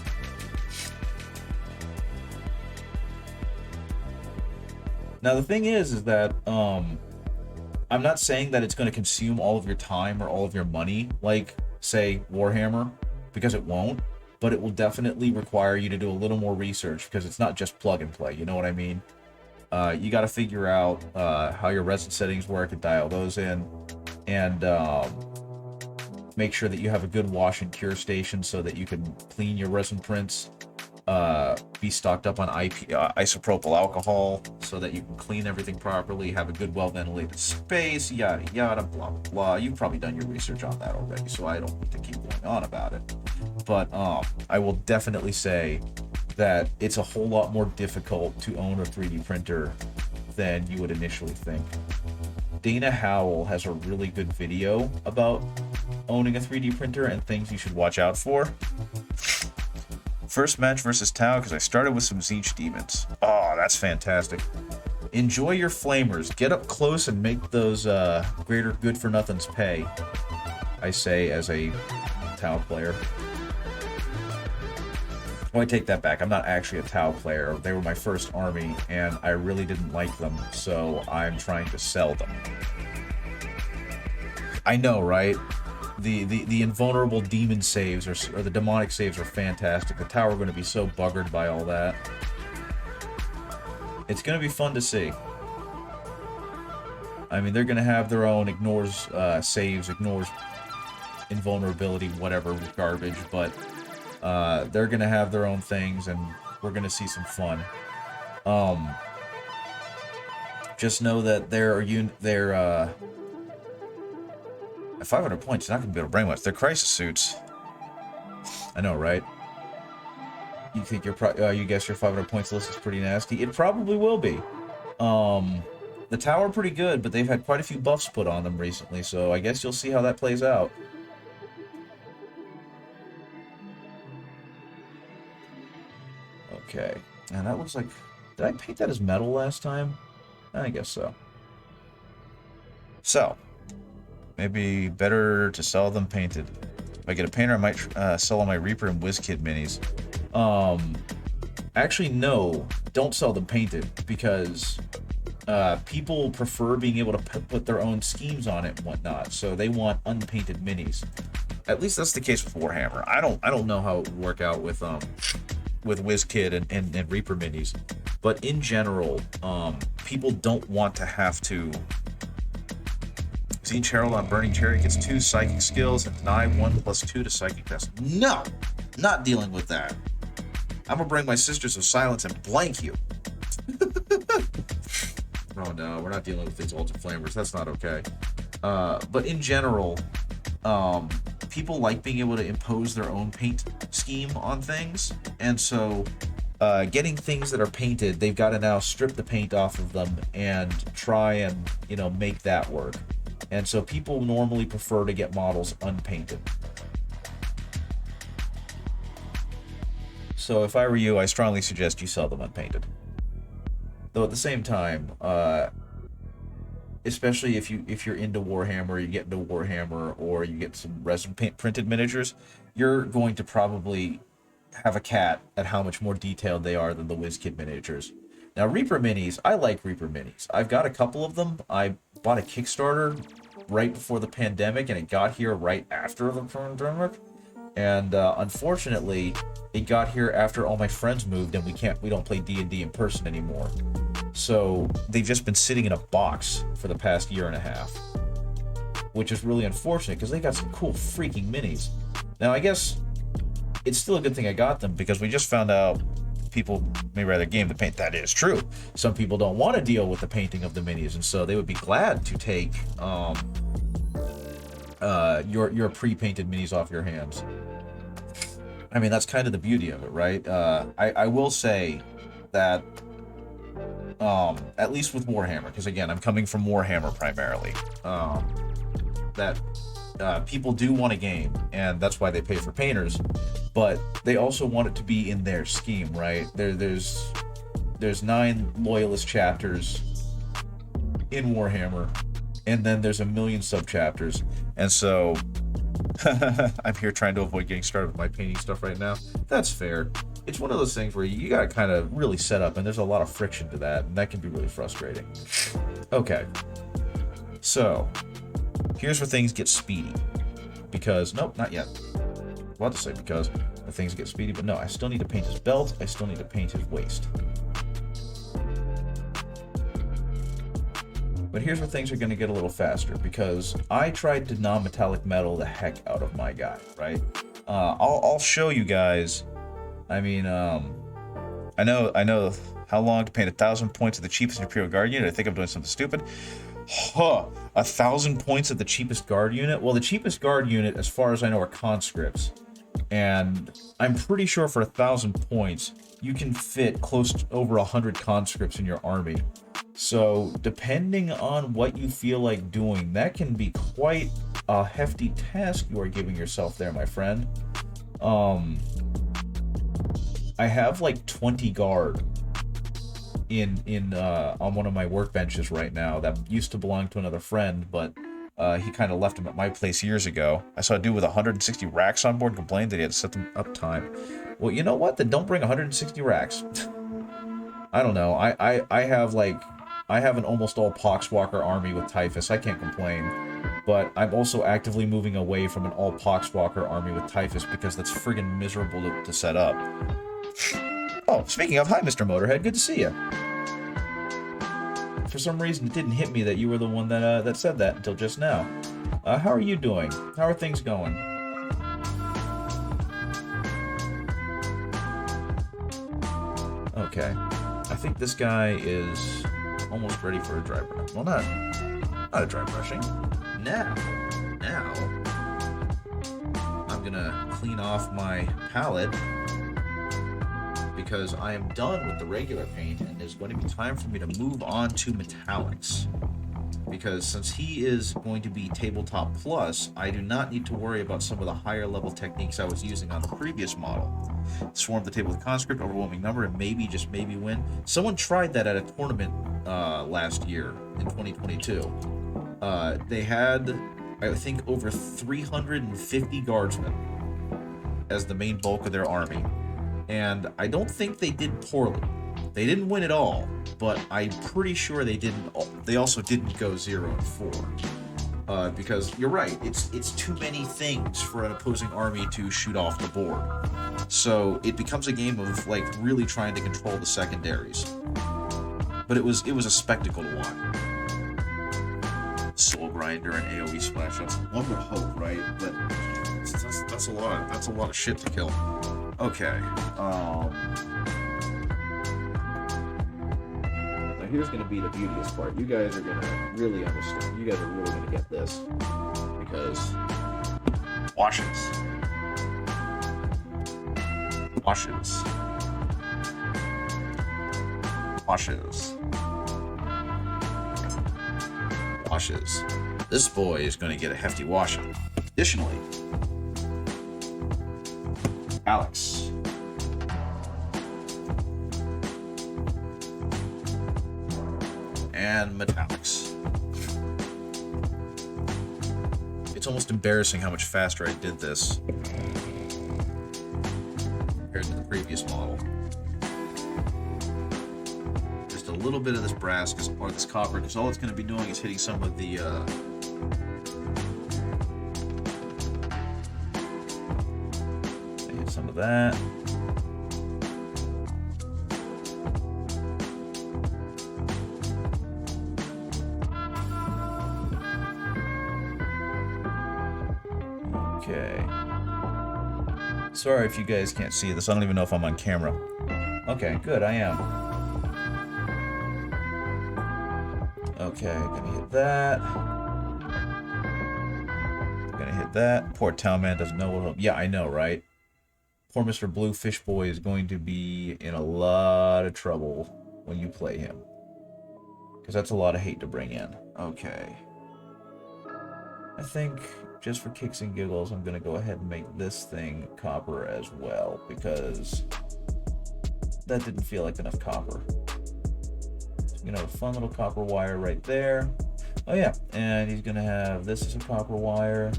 Now the thing is that I'm not saying that it's going to consume all of your time or all of your money, like say Warhammer, because it won't. But it will definitely require you to do a little more research, because it's not just plug and play. You know what I mean? You got to figure out how your resin settings work and dial those in, and make sure that you have a good wash and cure station so that you can clean your resin prints. Be stocked up on isopropyl alcohol so that you can clean everything properly, have a good well-ventilated space, yada yada, blah blah blah. You've probably done your research on that already, so I don't need to keep going on about it. But I will definitely say that it's a whole lot more difficult to own a 3D printer than you would initially think. Dana Howell has a really good video about owning a 3D printer and things you should watch out for. First match versus Tau, because I started with some Tzeentch demons. Oh, that's fantastic. Enjoy your flamers. Get up close and make those greater good-for-nothings pay. I say as a Tau player. Oh, I take that back. I'm not actually a Tau player. They were my first army, and I really didn't like them, so I'm trying to sell them. I know, right? The invulnerable demon saves or the demonic saves are fantastic. The Tau are going to be so buggered by all that. It's going to be fun to see. I mean, they're going to have their own ignores saves, ignores invulnerability, whatever garbage, but they're going to have their own things, and we're going to see some fun. Just know that they're at 500 points, you're not going to be able to bring much. They're crisis suits. I know, right? You think you guess your 500 points list is pretty nasty? It probably will be. The Tau are pretty good, but they've had quite a few buffs put on them recently, so I guess you'll see how that plays out. Okay. And that looks like... Did I paint that as metal last time? I guess so. So... maybe better to sell them painted. If I get a painter, I might sell all my Reaper and WizKid minis. Actually, no. Don't sell them painted, because people prefer being able to put their own schemes on it and whatnot, so they want unpainted minis. At least that's the case with Warhammer. I don't know how it would work out with WizKid and Reaper minis, but in general, people don't want to have to... Tzeentch Herald on Burning Chariot gets 2 psychic skills and deny 1+2 to psychic test. No! Not dealing with that. I'm gonna bring my Sisters of Silence and blank you. Oh no, we're not dealing with these Ultimate Flamers. That's not okay. But in general, people like being able to impose their own paint scheme on things, and so getting things that are painted, they've got to now strip the paint off of them and try and, make that work. And so people normally prefer to get models unpainted. So if I were you, I strongly suggest you sell them unpainted. Though at the same time, especially if you're into Warhammer, you get into Warhammer, or you get some resin printed miniatures, you're going to probably have a cat at how much more detailed they are than the WizKid miniatures. Now, Reaper minis, I like Reaper minis. I've got a couple of them. I bought a Kickstarter right before the pandemic, and it got here right after the pandemic. And unfortunately, it got here after all my friends moved, and we don't play D&D in person anymore. So they've just been sitting in a box for the past year and a half, which is really unfortunate because they got some cool freaking minis. Now, I guess it's still a good thing I got them, because we just found out people may rather game the paint. That is true. Some people don't want to deal with the painting of the minis, and so they would be glad to take your pre-painted minis off your hands. I mean, that's kind of the beauty of it, right? I will say that at least with Warhammer, because again, I'm coming from Warhammer primarily, that people do want a game, and that's why they pay for painters, but they also want it to be in their scheme, right? There's 9 loyalist chapters in Warhammer, and then there's a million subchapters. And so I'm here trying to avoid getting started with my painting stuff right now. That's fair. It's one of those things where you gotta kind of really set up, and there's a lot of friction to that, and that can be really frustrating. Okay. So, here's where things get speedy. Because, nope, not yet. About to say because the things get speedy, but no, I still need to paint his belt, I still need to paint his waist. But here's where things are going to get a little faster, because I tried to non-metallic metal the heck out of my guy, right? I'll show you guys. I mean, I know how long to paint 1,000 points of the cheapest Imperial Guard unit. I think I'm doing something stupid. 1,000 points of the cheapest guard unit? Well, the cheapest guard unit, as far as I know, are conscripts. And I'm pretty sure for 1,000 points, you can fit close to over 100 conscripts in your army. So, depending on what you feel like doing, that can be quite a hefty task you are giving yourself there, my friend. I have like 20 guard on one of my workbenches right now that used to belong to another friend, but he kind of left them at my place years ago. I saw a dude with 160 racks on board complained that he had to set them up time. Well, you know what? Then don't bring 160 racks. I don't know. I have an almost all Poxwalker army with Typhus. I can't complain. But I'm also actively moving away from an all Poxwalker army with Typhus because that's friggin' miserable to set up. Oh, speaking of, hi, Mr. Motorhead. Good to see you. For some reason, it didn't hit me that you were the one that said that until just now. How are you doing? How are things going? Okay. I think this guy is almost ready for a dry brush. Well, not a dry brushing. Now, I'm gonna clean off my palette because I am done with the regular paint, and there's going to be time for me to move on to metallics. Because since he is going to be Tabletop Plus, I do not need to worry about some of the higher level techniques I was using on the previous model. Swarm the table with conscript, overwhelming number, and maybe, just maybe win. Someone tried that at a tournament last year in 2022. They had, I think, over 350 guardsmen as the main bulk of their army. And I don't think they did poorly. They didn't win at all, but I'm pretty sure they also didn't go 0-4. Because you're right, it's too many things for an opposing army to shoot off the board. So it becomes a game of like really trying to control the secondaries. But it was a spectacle to watch. Soul Grinder and AoE splash ups. One would hope, right? But that's a lot of shit to kill. Okay. Now here's gonna be the beauteous part. You guys are gonna really understand. You guys are really gonna get this because washes. This boy is gonna get a hefty washing. Additionally, Alex. And metallics. It's almost embarrassing how much faster I did this compared to the previous model. Just a little bit of this brass or this copper, because all it's going to be doing is hitting some of the some of that. Okay. Sorry if you guys can't see this. I don't even know if I'm on camera. Okay, good, I am. Okay, gonna hit that. Gonna hit that. Poor town man doesn't know what. Yeah, I know, right? Poor Mr. Blue Fish Boy is going to be in a lot of trouble when you play him. Because that's a lot of hate to bring in. Okay. I think, just for kicks and giggles, I'm going to go ahead and make this thing copper as well. Because that didn't feel like enough copper. So, you know, a fun little copper wire right there. Oh yeah, and he's gonna have this as a copper wire.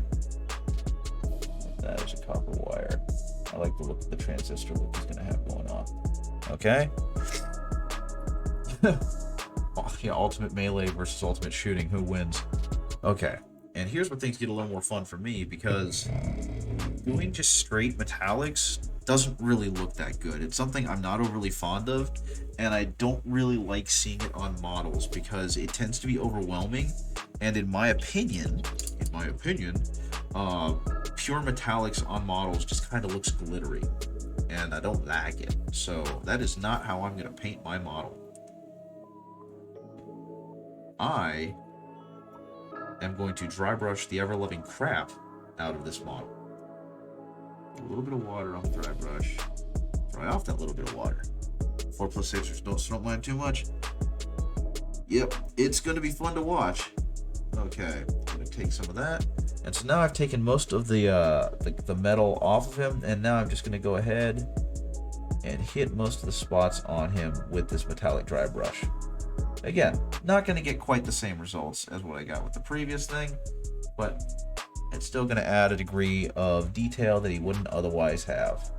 That is a copper wire. I like the look of the transistor look he's gonna have going on. Okay. Oh, yeah, ultimate melee versus ultimate shooting. Who wins? Okay. And here's where things get a little more fun for me, because doing just straight metallics doesn't really look that good. It's something I'm not overly fond of, and I don't really like seeing it on models because it tends to be overwhelming. And in my opinion, pure metallics on models just kind of looks glittery, and I don't like it. So that is not how I'm going to paint my model. I am going to dry brush the ever-loving crap out of this model. A little bit of water on the dry brush. Dry off that little bit of water. 4+6ers, don't mind too much. Yep, it's going to be fun to watch. Okay, I'm going to take some of that. And so now I've taken most of the metal off of him, and now I'm just going to go ahead and hit most of the spots on him with this metallic dry brush. Again, not going to get quite the same results as what I got with the previous thing, but it's still going to add a degree of detail that he wouldn't otherwise have.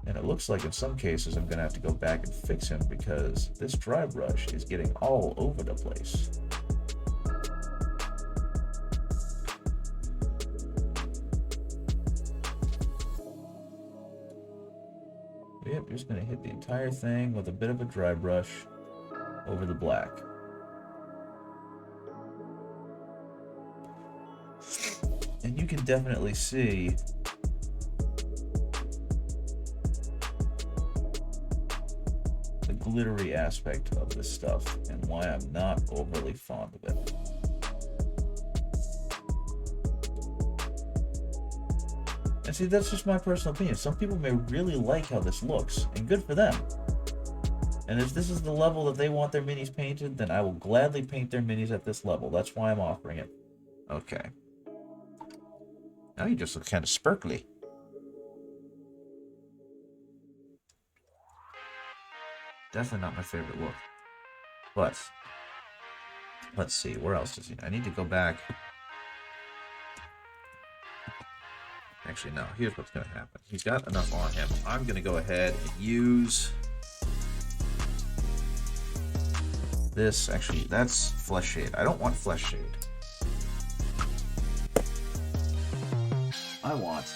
And it looks like in some cases I'm going to have to go back and fix him because this dry brush is getting all over the place. Yep, just going to hit the entire thing with a bit of a dry brush over the black. And you can definitely see the glittery aspect of this stuff and why I'm not overly fond of it. And see, that's just my personal opinion. Some people may really like how this looks, and good for them. And if this is the level that they want their minis painted, then I will gladly paint their minis at this level. That's why I'm offering it. Okay. Now you just look kind of sparkly. Definitely not my favorite look. But let's see, where else does he? I need to go back. Actually, no, here's what's going to happen. He's got enough on him. I'm going to go ahead and use this. Actually, that's flesh shade. I don't want flesh shade. I want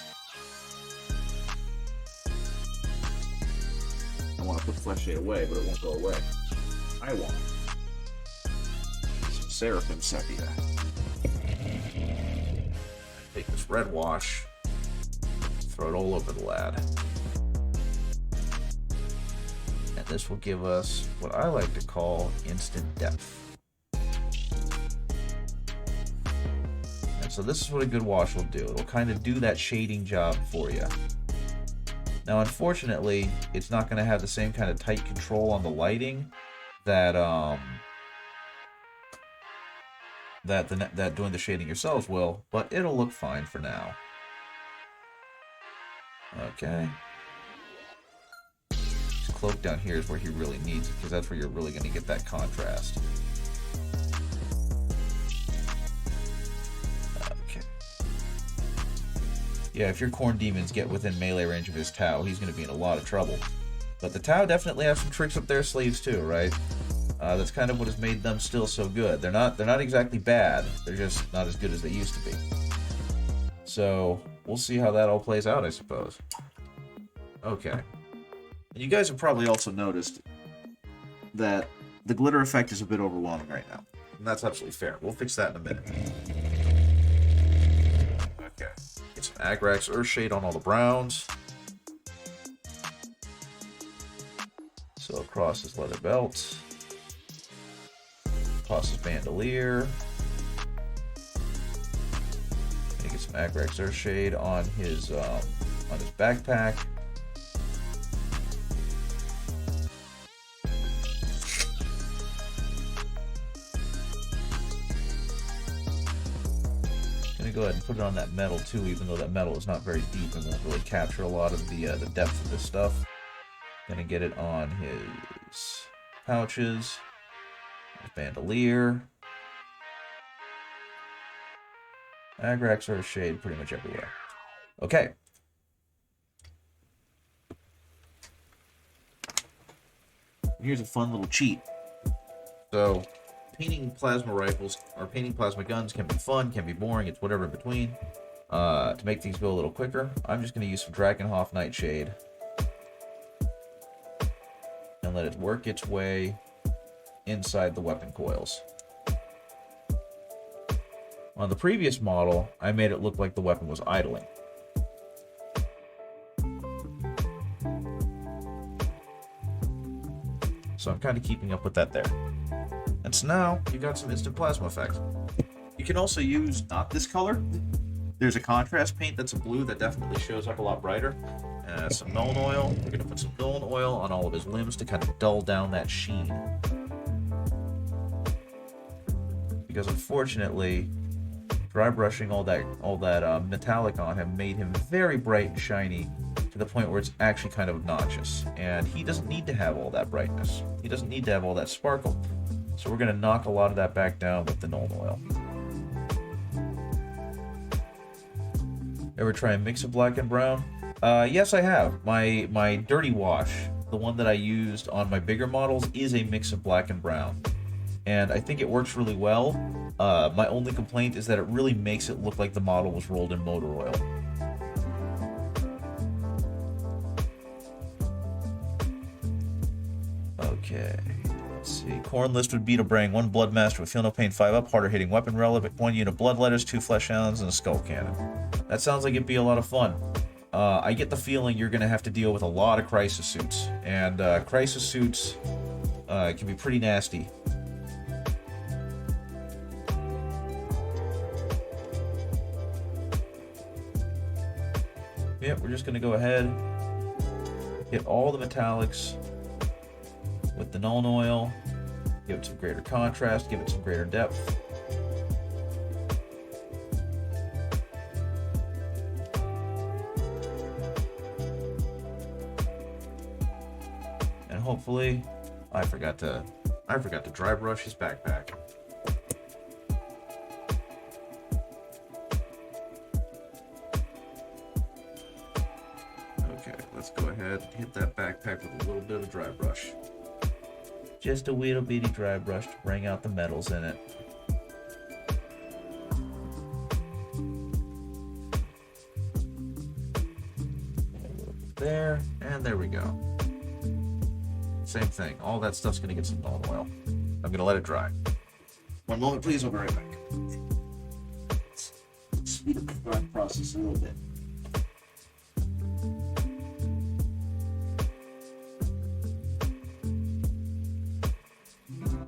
to put flesh shade away, but it won't go away. I want some Seraphim Sepia. Take this red wash, throw it all over the lad. And this will give us what I like to call instant depth. And so this is what a good wash will do. It'll kind of do that shading job for you. Now, unfortunately, it's not going to have the same kind of tight control on the lighting that that doing the shading yourselves will, but it'll look fine for now. Okay. This cloak down here is where he really needs it, because that's where you're really going to get that contrast. Yeah, if your corn demons get within melee range of his Tau, he's going to be in a lot of trouble. But the Tau definitely have some tricks up their sleeves too, right? That's kind of what has made them still so good. They're not exactly bad. They're just not as good as they used to be. So we'll see how that all plays out, I suppose. Okay. And you guys have probably also noticed that the glitter effect is a bit overwhelming right now. And that's absolutely fair. We'll fix that in a minute. Okay. Get some Agrax Earthshade on all the browns. So across his leather belt. Across his bandolier. And get some Agrax Earthshade on his backpack. Go ahead and put it on that metal too, even though that metal is not very deep and won't really capture a lot of the depth of this stuff. Gonna get it on his pouches. Bandolier. Agrax or shade pretty much everywhere. Okay. Here's a fun little cheat. So, painting plasma rifles or painting plasma guns can be fun, can be boring, it's whatever in between. To make things go a little quicker, I'm just going to use some Drakenhof Nightshade and let it work its way inside the weapon coils. On the previous model, I made it look like the weapon was idling. So I'm kind of keeping up with that there. And so now, you got some instant plasma effect. You can also use not this color. There's a contrast paint that's a blue that definitely shows up a lot brighter. Some Nuln Oil. We're going to put some Nuln Oil on all of his limbs to kind of dull down that sheen. Because unfortunately, dry brushing all that metallic on him made him very bright and shiny to the point where it's actually kind of obnoxious. And he doesn't need to have all that brightness. He doesn't need to have all that sparkle. So we're going to knock a lot of that back down with the Nuln Oil. Ever try a mix of black and brown? Yes, I have. My Dirty Wash, the one that I used on my bigger models, is a mix of black and brown. And I think it works really well. My only complaint is that it really makes it look like the model was rolled in motor oil. Okay, let's see. Cornlist would beat a Brang, 1 Bloodmaster with Feel No Pain 5-up, harder hitting weapon relic, 1 unit Bloodletters, 2 Flesh Hounds, and a Skull Cannon. That sounds like it'd be a lot of fun. I get the feeling you're going to have to deal with a lot of Crisis Suits, and Crisis Suits can be pretty nasty. Yep, we're just going to go ahead, hit all the metallics with the Nuln Oil, give it some greater contrast, give it some greater depth. And hopefully, I forgot to dry brush his backpack. Let's go ahead and hit that backpack with a little bit of a dry brush. Just a little bitty dry brush to bring out the metals in it. A little bit there, and there we go. Same thing. All that stuff's going to get some Nuln Oil. I'm going to let it dry. One moment, please. I'll be right back. Speed up the dry process a little bit.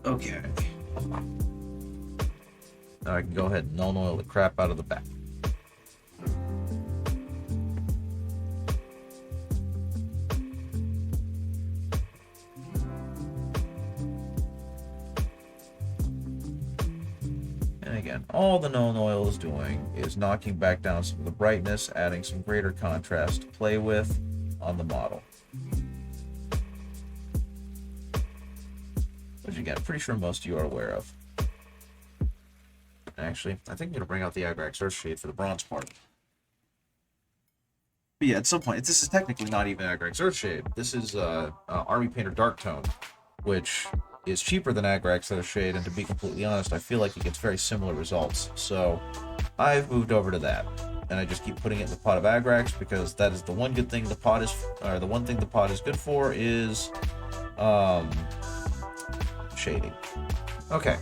Okay. Now I can go ahead and Nuln Oil the crap out of the back. And again, all the Nuln Oil is doing is knocking back down some of the brightness, adding some greater contrast to play with on the model. Which again, I'm pretty sure most of you are aware of. Actually, I think I'm going to bring out the Agrax Earthshade for the bronze part. But yeah, at some point, this is technically not even Agrax Earthshade. This is Army Painter Dark Tone, which is cheaper than Agrax Earthshade, and to be completely honest, I feel like it gets very similar results. So I've moved over to that, and I just keep putting it in the pot of Agrax because that is the one good thing the pot is, or the one thing the pot is good for is shading. Okay.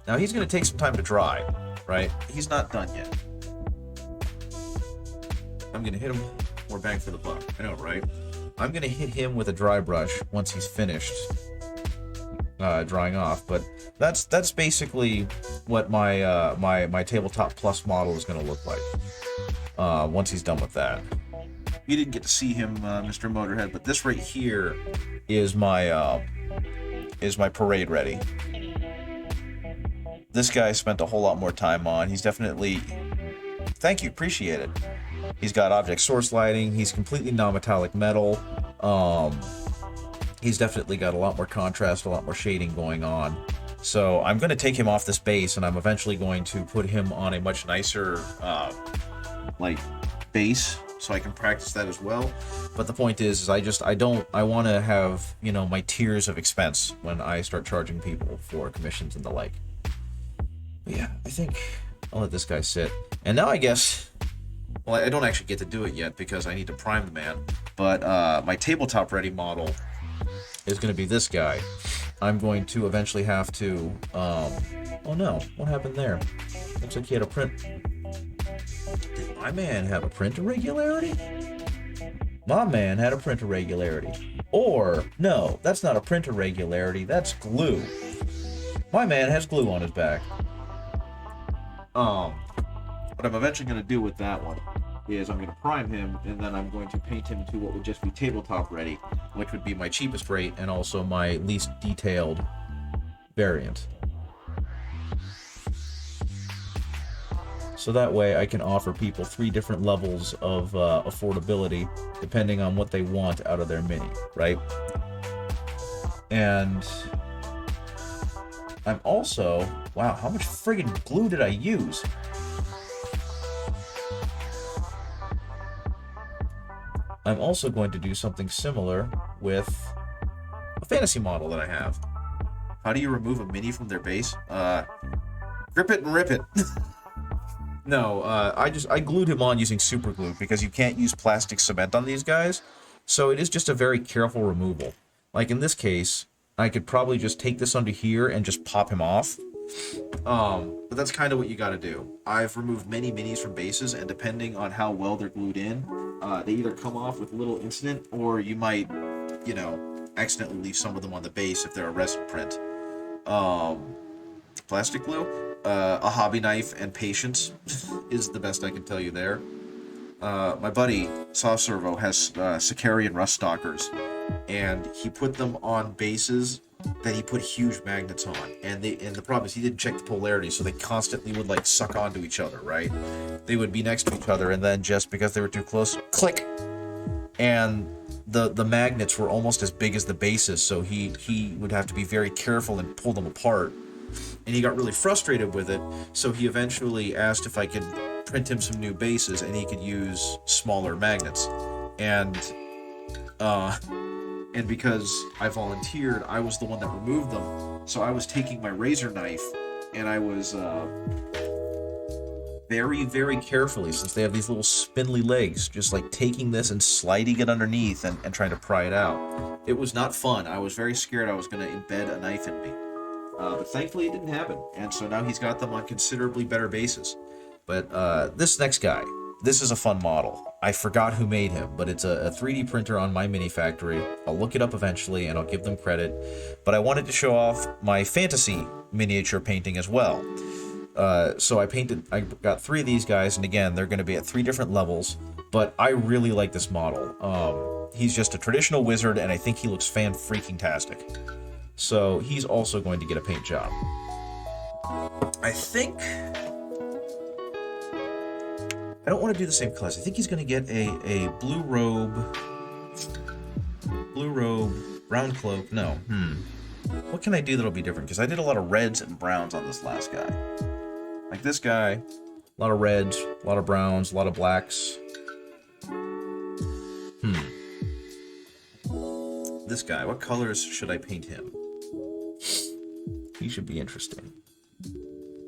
Now he's going to take some time to dry, right? He's not done yet. I'm going to hit him more bang for the buck. I know, right? I'm going to hit him with a dry brush once he's finished drying off, but that's basically what my my Tabletop Plus model is going to look like once he's done with that. You didn't get to see him, Mr. Motorhead, but this right here is my parade ready. This guy spent a whole lot more time on. He's definitely... Thank you, appreciate it. He's got object source lighting. He's completely non-metallic metal. He's definitely got a lot more contrast, a lot more shading going on. So I'm going to take him off this base, and I'm eventually going to put him on a much nicer, like, base, so I can practice that as well. But the point is I want to have, you know, my tiers of expense when I start charging people for commissions and the like. But yeah, I think I'll let this guy sit. And now I guess, well, I don't actually get to do it yet because I need to prime the man, but my tabletop ready model is going to be this guy. I'm going to eventually have to, oh no, what happened there? Looks like he had a print. Did my man have a print irregularity? My man had a print irregularity. Or, no, that's not a print irregularity, that's glue. My man has glue on his back. What I'm eventually going to do with that one is I'm going to prime him, and then I'm going to paint him to what would just be tabletop ready, which would be my cheapest rate and also my least detailed variant. So that way I can offer people 3 different levels of affordability depending on what they want out of their mini, right? And I'm also, wow, how much friggin' glue did I use? I'm also going to do something similar with a fantasy model that I have. How do you remove a mini from their base? Grip it and rip it. No, I glued him on using super glue because you can't use plastic cement on these guys. So it is just a very careful removal. Like in this case, I could probably just take this under here and just pop him off. But that's kind of what you got to do. I've removed many minis from bases, and depending on how well they're glued in, they either come off with little incident, or you might, you know, accidentally leave some of them on the base if they're a resin print. Plastic glue, a hobby knife, and patience is the best I can tell you there. My buddy, Soft Servo, has Sicarian Rust Stalkers, and he put them on bases that he put huge magnets on, and the problem is he didn't check the polarity, so they constantly would like suck onto each other, right? They would be next to each other, and then just because they were too close, click, and the magnets were almost as big as the bases, so he would have to be very careful and pull them apart, and he got really frustrated with it, so he eventually asked if I could print him some new bases and he could use smaller magnets, and because I volunteered, I was the one that removed them. So I was taking my razor knife, and I was very, very carefully, since they have these little spindly legs, just like taking this and sliding it underneath and trying to pry it out. It was not fun. I was very scared I was going to embed a knife in me. But thankfully it didn't happen. And so now he's got them on considerably better bases. But this next guy, this is a fun model. I forgot who made him, but it's a 3D printer on My Mini Factory. I'll look it up eventually, and I'll give them credit. But I wanted to show off my fantasy miniature painting as well. So I got 3 of these guys, and again, they're going to be at 3 different levels. But I really like this model. He's just a traditional wizard, and I think he looks fan-freaking-tastic. So he's also going to get a paint job. I think I don't want to do the same colors. I think he's going to get a blue robe, brown cloak. No, what can I do that'll be different? Because I did a lot of reds and browns on this last guy. Like this guy, a lot of reds, a lot of browns, a lot of blacks. This guy, what colors should I paint him? He should be interesting.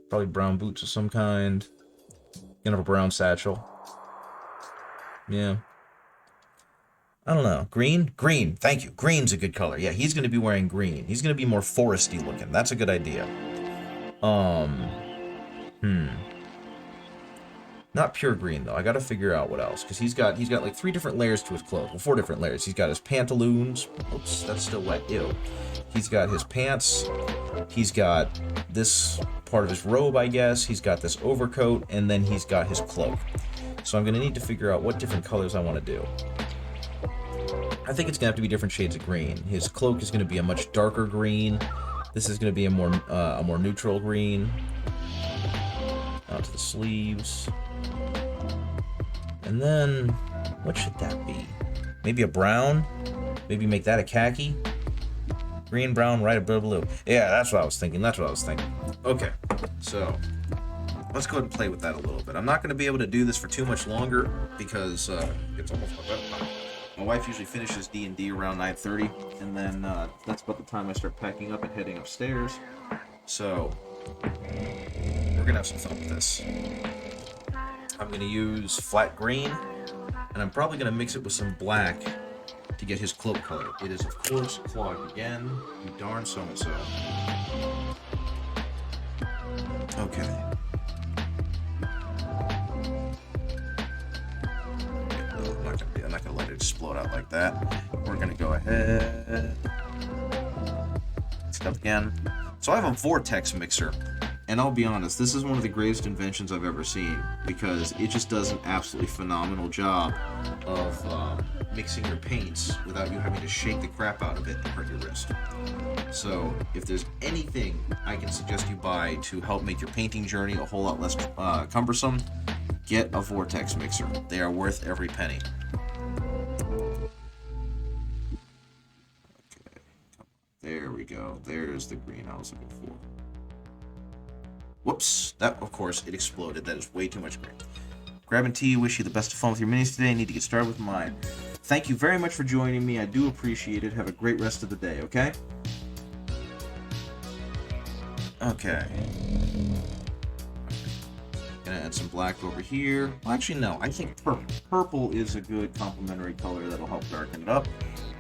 Probably brown boots of some kind. Gonna have a brown satchel. Yeah. I don't know. Green? Green. Thank you. Green's a good color. Yeah, he's gonna be wearing green. He's gonna be more foresty looking. That's a good idea. Not pure green though. I gotta figure out what else. Because he's got like 3 different layers to his clothes. Well, 4 different layers. He's got his pantaloons. Oops, that's still wet. Ew. He's got his pants. He's got this part of his robe, I guess. He's got this overcoat, and then he's got his cloak. So I'm gonna need to figure out what different colors I want to do. I think it's gonna have to be different shades of green. His cloak is gonna be a much darker green. This is gonna be a more neutral green. Onto the sleeves. And then, what should that be? Maybe a brown? Maybe make that a khaki? Green, brown, right, blue. Yeah, that's what I was thinking. Okay, so let's go ahead and play with that a little bit. I'm not going to be able to do this for too much longer because it's almost my bedtime. My wife usually finishes D&D around 9:30, and then that's about the time I start packing up and heading upstairs. So we're going to have some fun with this. I'm going to use flat green, and I'm probably going to mix it with some black to get his cloak color. It is, of course, clogged again. You darn so-and-so. Okay. I'm not gonna let it explode out like that. We're gonna go ahead. Mix it up again. So I have a vortex mixer. And I'll be honest, this is one of the greatest inventions I've ever seen because it just does an absolutely phenomenal job of mixing your paints without you having to shake the crap out of it and hurt your wrist. So if there's anything I can suggest you buy to help make your painting journey a whole lot less cumbersome, get a vortex mixer. They are worth every penny. Okay, there we go. There's the green I was looking for. Whoops, that, of course, it exploded. That is way too much green. Grabbing tea, wish you the best of fun with your minis today. I need to get started with mine. Thank you very much for joining me. I do appreciate it. Have a great rest of the day, okay? Okay. Gonna add some black over here. Well, actually, no. I think purple. Purple is a good complementary color that'll help darken it up.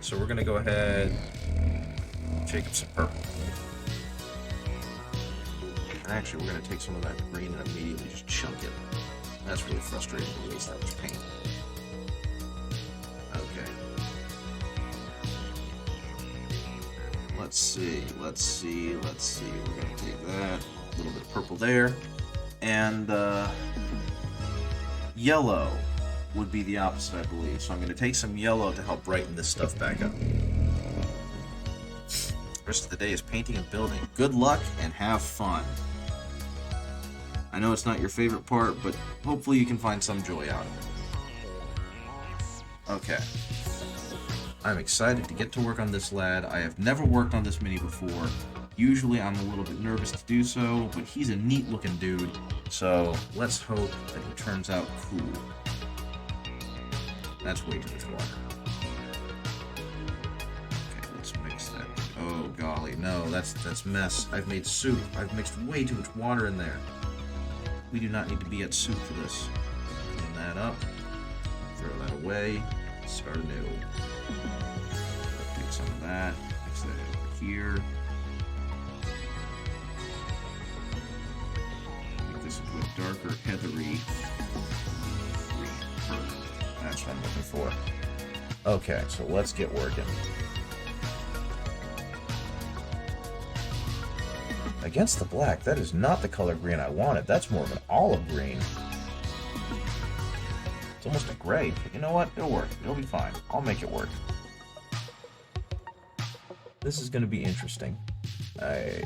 So we're gonna go ahead and shake up some purple. Actually, we're going to take some of that green and immediately just chunk it. That's really frustrating to waste that much paint. Okay. Let's see. We're going to take that. A little bit of purple there. And yellow would be the opposite, I believe. So I'm going to take some yellow to help brighten this stuff back up. The rest of the day is painting and building. Good luck and have fun. I know it's not your favorite part, but hopefully you can find some joy out of it. Okay. I'm excited to get to work on this lad. I have never worked on this mini before. Usually I'm a little bit nervous to do so, but he's a neat looking dude, so let's hope that he turns out cool. That's way too much water. Okay, let's mix that. Oh golly, no, that's mess. I've made soup. I've mixed way too much water in there. We do not need to be at soup for this. Clean that up. Throw that away. Start anew. Take some of that. Mix that over here. Make this into a darker, heathery green. Perfect. That's what I'm looking for. Okay, so let's get working. Against the black, that is not the color green I wanted. That's more of an olive green. It's almost a gray, but you know what? It'll work. It'll be fine. I'll make it work. This is going to be interesting. I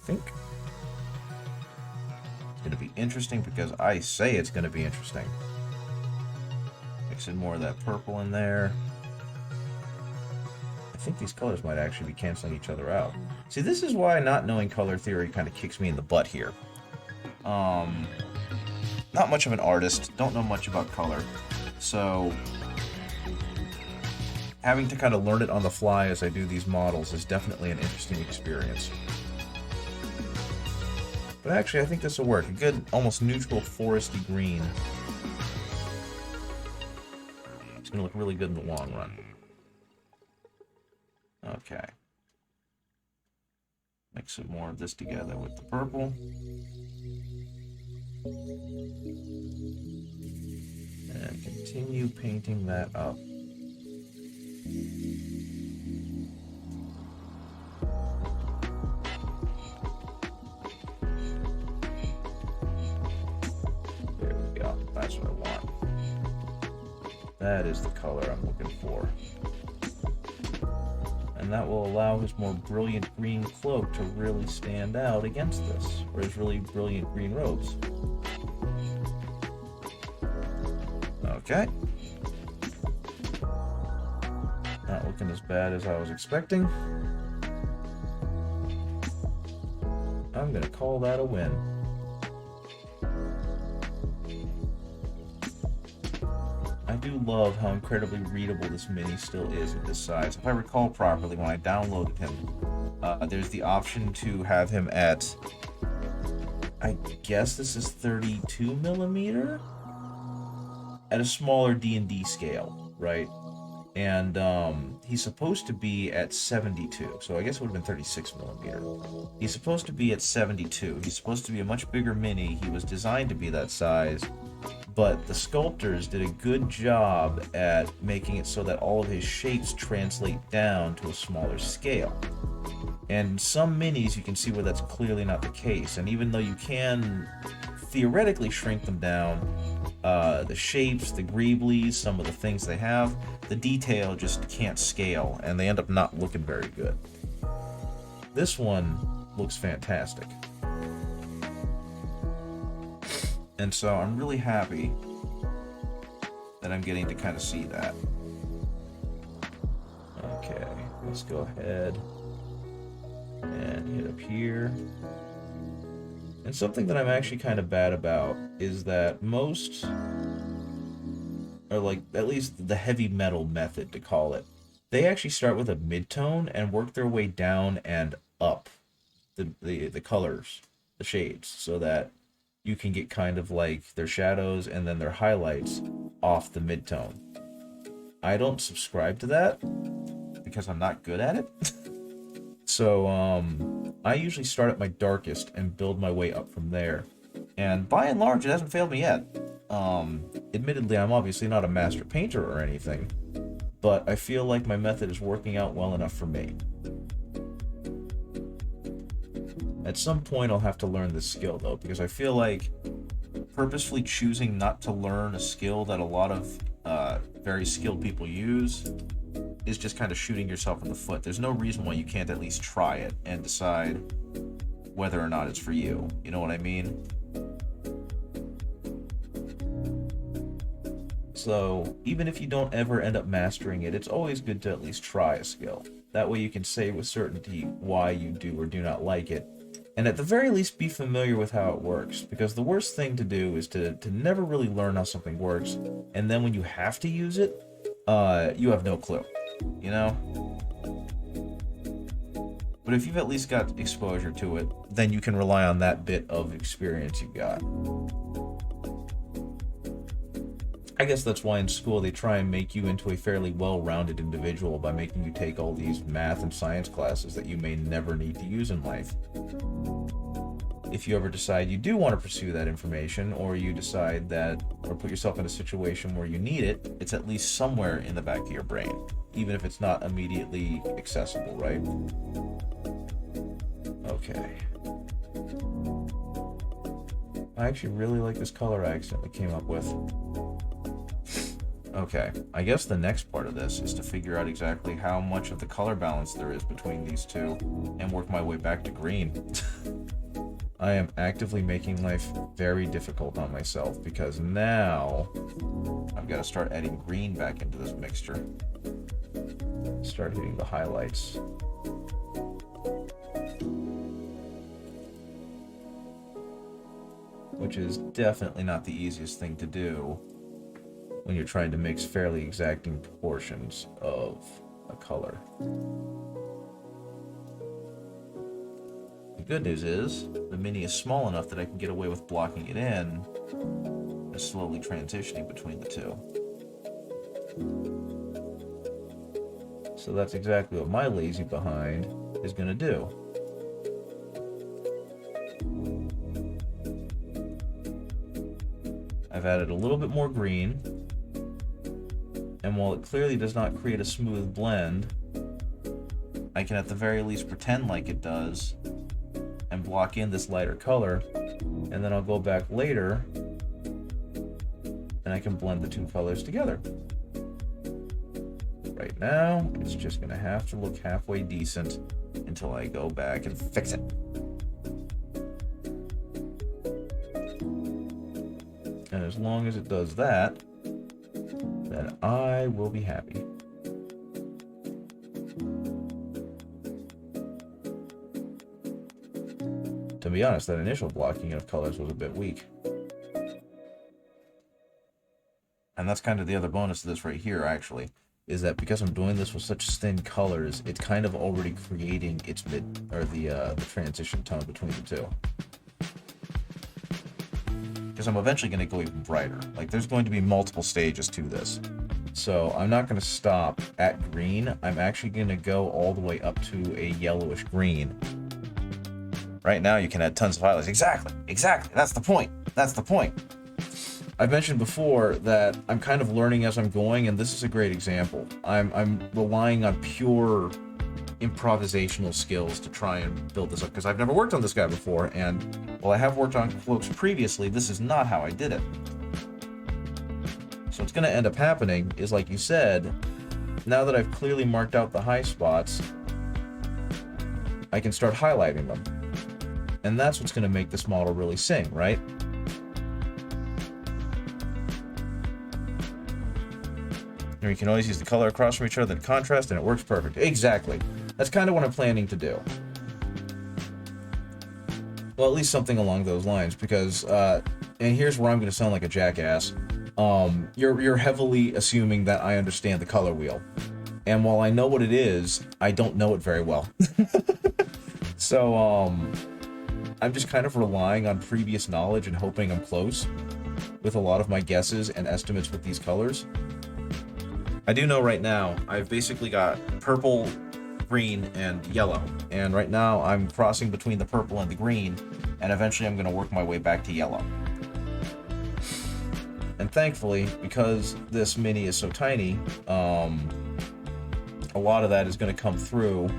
think it's going to be interesting because I say it's going to be interesting. Mix in more of that purple in there. I think these colors might actually be canceling each other out. See, this is why not knowing color theory kind of kicks me in the butt here. Not much of an artist, don't know much about color, so having to kind of learn it on the fly as I do these models is definitely an interesting experience. But actually, I think this will work. A good, almost neutral foresty green. It's going to look really good in the long run. Okay. Mix some more of this together with the purple. And continue painting that up. There we go. That's what I want. That is the color I'm looking for. And that will allow his more brilliant green cloak to really stand out against this, or his really brilliant green robes. Okay. Not looking as bad as I was expecting. I'm gonna call that a win. I do love how incredibly readable this mini still is at this size. If I recall properly, when I downloaded him, there's the option to have him at, I guess this is 32 millimeter? At a smaller D&D scale, right? And he's supposed to be at 72, so I guess it would have been 36 millimeter. He's supposed to be at 72. He's supposed to be a much bigger mini. He was designed to be that size, but the sculptors did a good job at making it so that all of his shapes translate down to a smaller scale. And some minis, you can see where that's clearly not the case. And even though you can theoretically shrink them down, the shapes, the greeblies, some of the things they have, the detail just can't scale, and they end up not looking very good. This one looks fantastic. And so I'm really happy that I'm getting to kind of see that. Okay, let's go ahead and hit up here. And something that I'm actually kind of bad about is that most, or like at least the heavy metal method to call it, they actually start with a mid-tone and work their way down and up the colors, the shades, so that you can get kind of like their shadows and then their highlights off the mid-tone. I don't subscribe to that because I'm not good at it. So I usually start at my darkest and build my way up from there. And by and large, it hasn't failed me yet. Admittedly, I'm obviously not a master painter or anything, but I feel like my method is working out well enough for me. At some point, I'll have to learn this skill, though, because I feel like purposefully choosing not to learn a skill that a lot of very skilled people use is just kind of shooting yourself in the foot. There's no reason why you can't at least try it and decide whether or not it's for you. You know what I mean? So even if you don't ever end up mastering it, it's always good to at least try a skill. That way you can say with certainty why you do or do not like it. And at the very least, be familiar with how it works. Because the worst thing to do is to never really learn how something works. And then when you have to use it, you have no clue. You know? But if you've at least got exposure to it, then you can rely on that bit of experience you've got. I guess that's why in school they try and make you into a fairly well-rounded individual by making you take all these math and science classes that you may never need to use in life. If you ever decide you do want to pursue that information, or you decide that, or put yourself in a situation where you need it, it's at least somewhere in the back of your brain, even if it's not immediately accessible, right? Okay. I actually really like this color I accidentally came up with. Okay, I guess the next part of this is to figure out exactly how much of the color balance there is between these two and work my way back to green. I am actively making life very difficult on myself because now I've got to start adding green back into this mixture. Start hitting the highlights. Which is definitely not the easiest thing to do when you're trying to mix fairly exacting proportions of a color. The good news is, the Mini is small enough that I can get away with blocking it in and slowly transitioning between the two. So that's exactly what my lazy behind is going to do. I've added a little bit more green, and while it clearly does not create a smooth blend, I can at the very least pretend like it does and block in this lighter color, and then I'll go back later and I can blend the two colors together. Right now, it's just going to have to look halfway decent until I go back and fix it. And as long as it does that, then I will be happy. To be honest, that initial blocking of colors was a bit weak. And that's kind of the other bonus of this right here, actually, is that because I'm doing this with such thin colors, it's kind of already creating its the transition tone between the two. Because I'm eventually going to go even brighter. Like, there's going to be multiple stages to this. So I'm not going to stop at green. I'm actually going to go all the way up to a yellowish green. Right now, you can add tons of highlights. Exactly. That's the point. I've mentioned before that I'm kind of learning as I'm going, and this is a great example. I'm relying on pure improvisational skills to try and build this up, because I've never worked on this guy before, and while I have worked on cloaks previously, this is not how I did it. So what's going to end up happening is, like you said, now that I've clearly marked out the high spots, I can start highlighting them. And that's what's going to make this model really sing, right? And you can always use the color across from each other, the contrast, and it works perfect. Exactly. That's kind of what I'm planning to do. Well, at least something along those lines, because, and here's where I'm going to sound like a jackass. You're heavily assuming that I understand the color wheel. And while I know what it is, I don't know it very well. So, I'm just kind of relying on previous knowledge and hoping I'm close with a lot of my guesses and estimates with these colors. I do know right now, I've basically got purple, green, and yellow. And right now, I'm crossing between the purple and the green, and eventually I'm going to work my way back to yellow. And thankfully, because this mini is so tiny, a lot of that is going to come through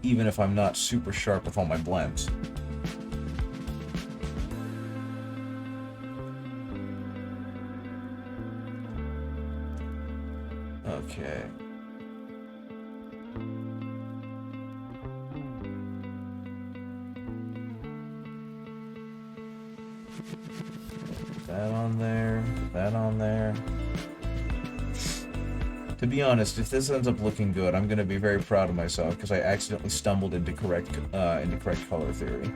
even if I'm not super sharp with all my blends. Okay. That on there, that on there. To be honest, if this ends up looking good, I'm going to be very proud of myself because I accidentally stumbled into correct color theory.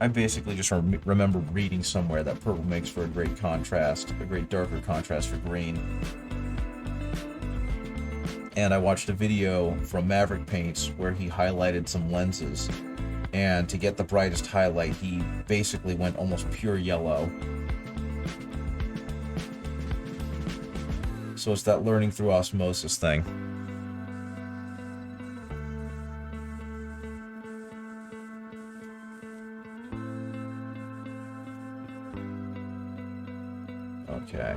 I basically just remember reading somewhere that purple makes for a great contrast, a great darker contrast for green. And I watched a video from Maverick Paints where he highlighted some lenses. And to get the brightest highlight, he basically went almost pure yellow. So it's that learning through osmosis thing. Okay.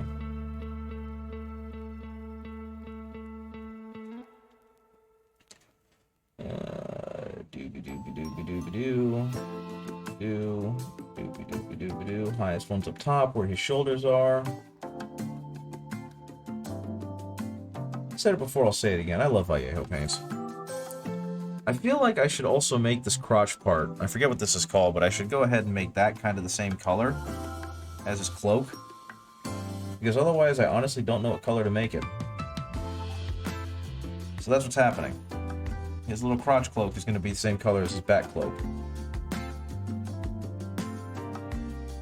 Highest one's up top where his shoulders are. I said it before, I'll say it again. I love Vallejo paints. I feel like I should also make this crotch part. I forget what this is called, but I should go ahead and make that kind of the same color as his cloak. Because otherwise, I honestly don't know what color to make it. So that's what's happening. His little crotch cloak is going to be the same color as his back cloak.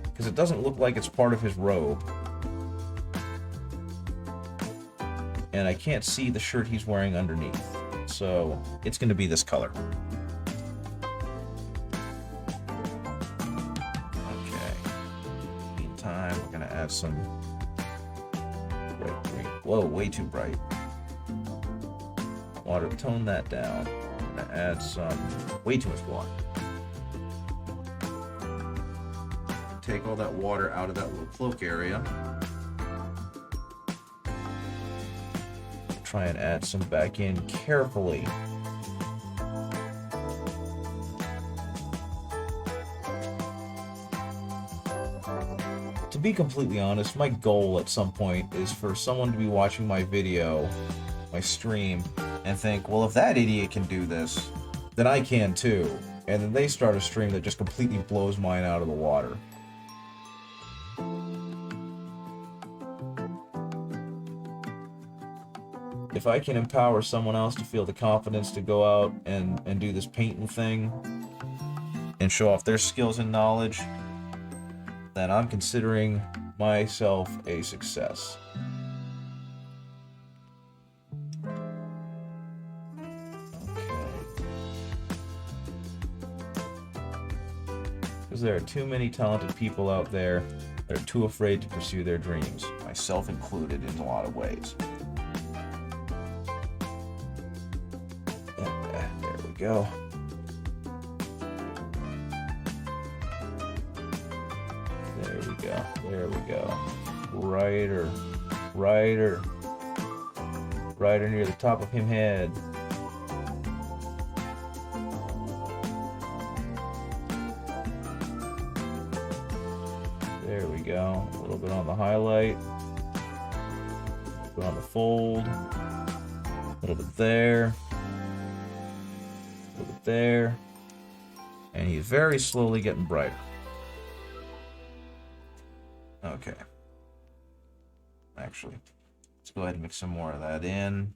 Because it doesn't look like it's part of his robe. And I can't see the shirt he's wearing underneath. So it's going to be this color. Okay. Meantime, we're going to add some bright green. Whoa, way too bright. Water, tone that down. I'm going to add some, way too much water. Take all that water out of that little cloak area. Try and add some back in carefully. To be completely honest, my goal at some point is for someone to be watching my video, my stream, and think, well, if that idiot can do this, then I can too. And then they start a stream that just completely blows mine out of the water. If if I can empower someone else to feel the confidence to go out and do this painting thing and show off their skills and knowledge, then I'm considering myself a success. Because there are too many talented people out there that are too afraid to pursue their dreams, myself included in a lot of ways. There we go. There we go. There we go. Brighter. Brighter. Brighter near the top of him head. There we go. A little bit on the highlight. A little bit on the fold. A little bit there. A little bit there. And he's very slowly getting brighter. Okay. Actually, let's go ahead and mix some more of that in.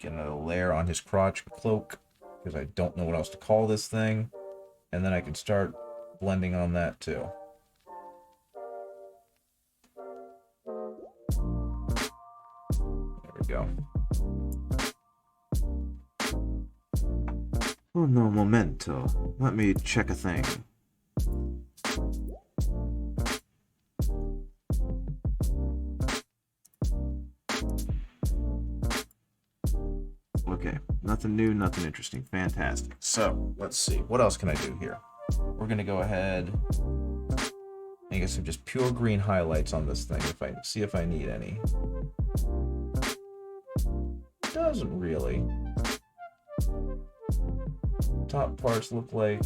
Get another layer on his crotch cloak, because I don't know what else to call this thing. And then I can start blending on that too. There we go. Un momento. Let me check a thing. Okay, nothing new, nothing interesting. Fantastic. So, let's see. What else can I do here? We're going to go ahead and get some just pure green highlights on this thing. If I see if I need any. Doesn't really. Top parts look like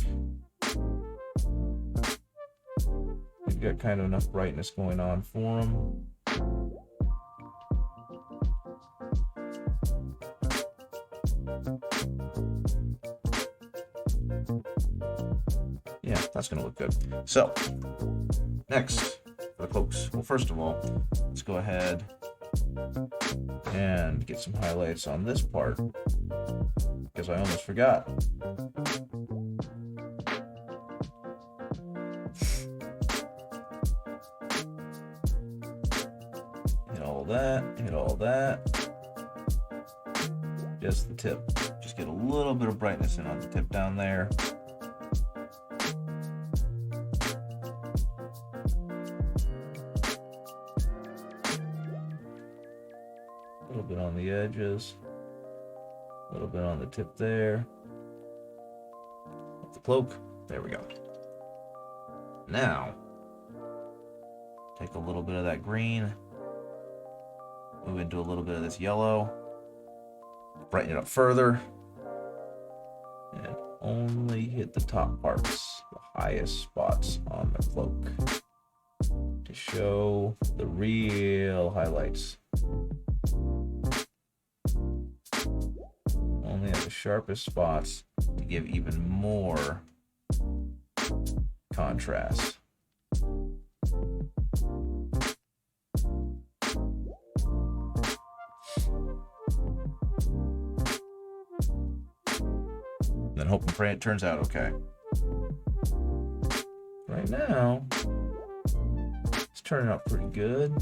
we've got kind of enough brightness going on for them. Yeah, that's gonna look good. So, next for the cloaks. Well, first of all, let's go ahead and get some highlights on this part, because I almost forgot. Hit all that, hit all that. Just the tip. Just get a little bit of brightness in on the tip down there. A little bit on the edges. A little bit on the tip there. With the cloak. There we go. Now, take a little bit of that green. Move into a little bit of this yellow. Brighten it up further. And only hit the top parts, the highest spots on the cloak, to show the real highlights. Only at the sharpest spots to give even more contrast. Then hope and pray it turns out okay. Right now, it's turning out pretty good.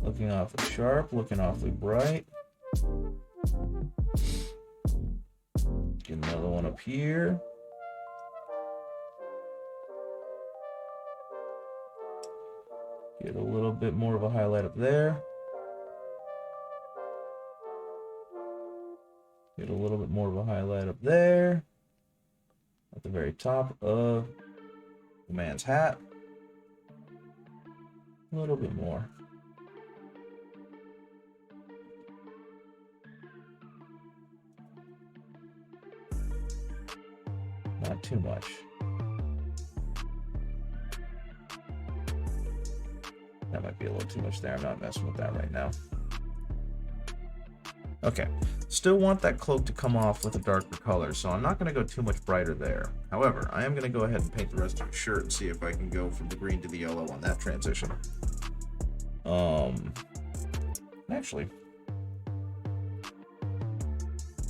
Looking awfully sharp, looking awfully bright. Get another one up here. Get a little bit more of a highlight up there. Get a little bit more of a highlight up there. At the very top of the man's hat. A little bit more. Not too much. That might be a little too much there. I'm not messing with that right now. Okay, still want that cloak to come off with a darker color, so I'm not going to go too much brighter there. However, I am going to go ahead and paint the rest of the shirt and see if I can go from the green to the yellow on that transition. Actually,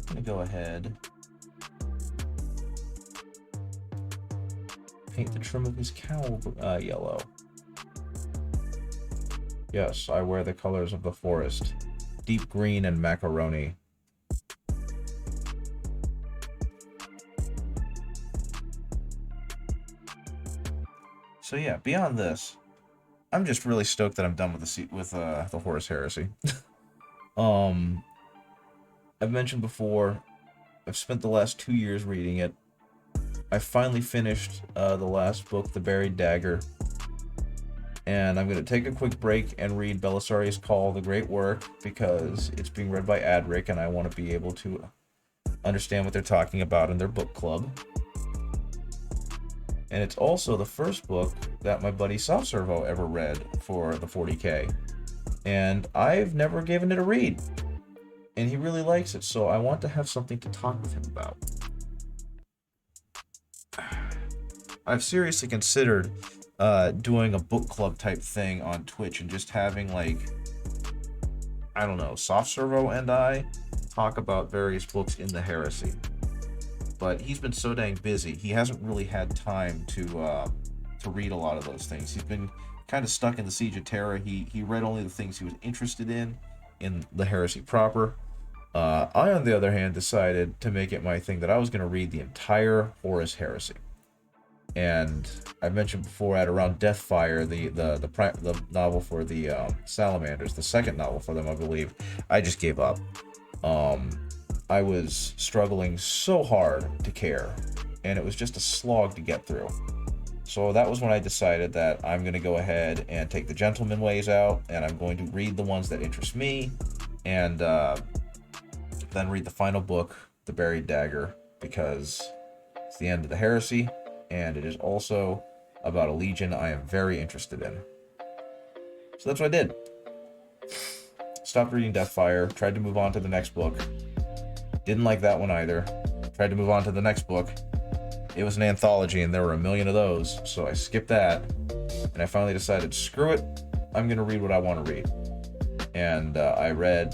I'm gonna go ahead, paint the trim of his cowl yellow. Yes, I wear the colors of the forest, deep green and macaroni. So yeah, beyond this, I'm just really stoked that I'm done with the Horus Heresy. I've mentioned before, I've spent the last 2 years reading it. I finally finished the last book, The Buried Dagger, and I'm going to take a quick break and read Belisarius' Call, The Great Work, because it's being read by Adric, and I want to be able to understand what they're talking about in their book club. And it's also the first book that my buddy Soft Servo ever read for the 40K. And I've never given it a read. And he really likes it, so I want to have something to talk with him about. I've seriously considered doing a book club type thing on Twitch and just having, like, I don't know, Soft Servo and I talk about various books in the Heresy. But he's been so dang busy, he hasn't really had time to read a lot of those things. He's been kind of stuck in the Siege of Terra. He read only the things he was interested in the Heresy proper. I, on the other hand, decided to make it my thing that I was going to read the entire Horus Heresy. And I mentioned before at around Deathfire, the novel for the Salamanders, the second novel for them, I believe, I just gave up. I was struggling so hard to care, and it was just a slog to get through. So that was when I decided that I'm going to go ahead and take the gentleman ways out, and I'm going to read the ones that interest me, and then read the final book, The Buried Dagger, because it's the end of the Heresy, and it is also about a legion I am very interested in. So that's what I did. Stopped reading Deathfire, tried to move on to the next book. Didn't like that one either. Tried to move on to the next book. It was an anthology and there were a million of those, so I skipped that. And I finally decided, screw it, I'm going to read what I want to read. And I read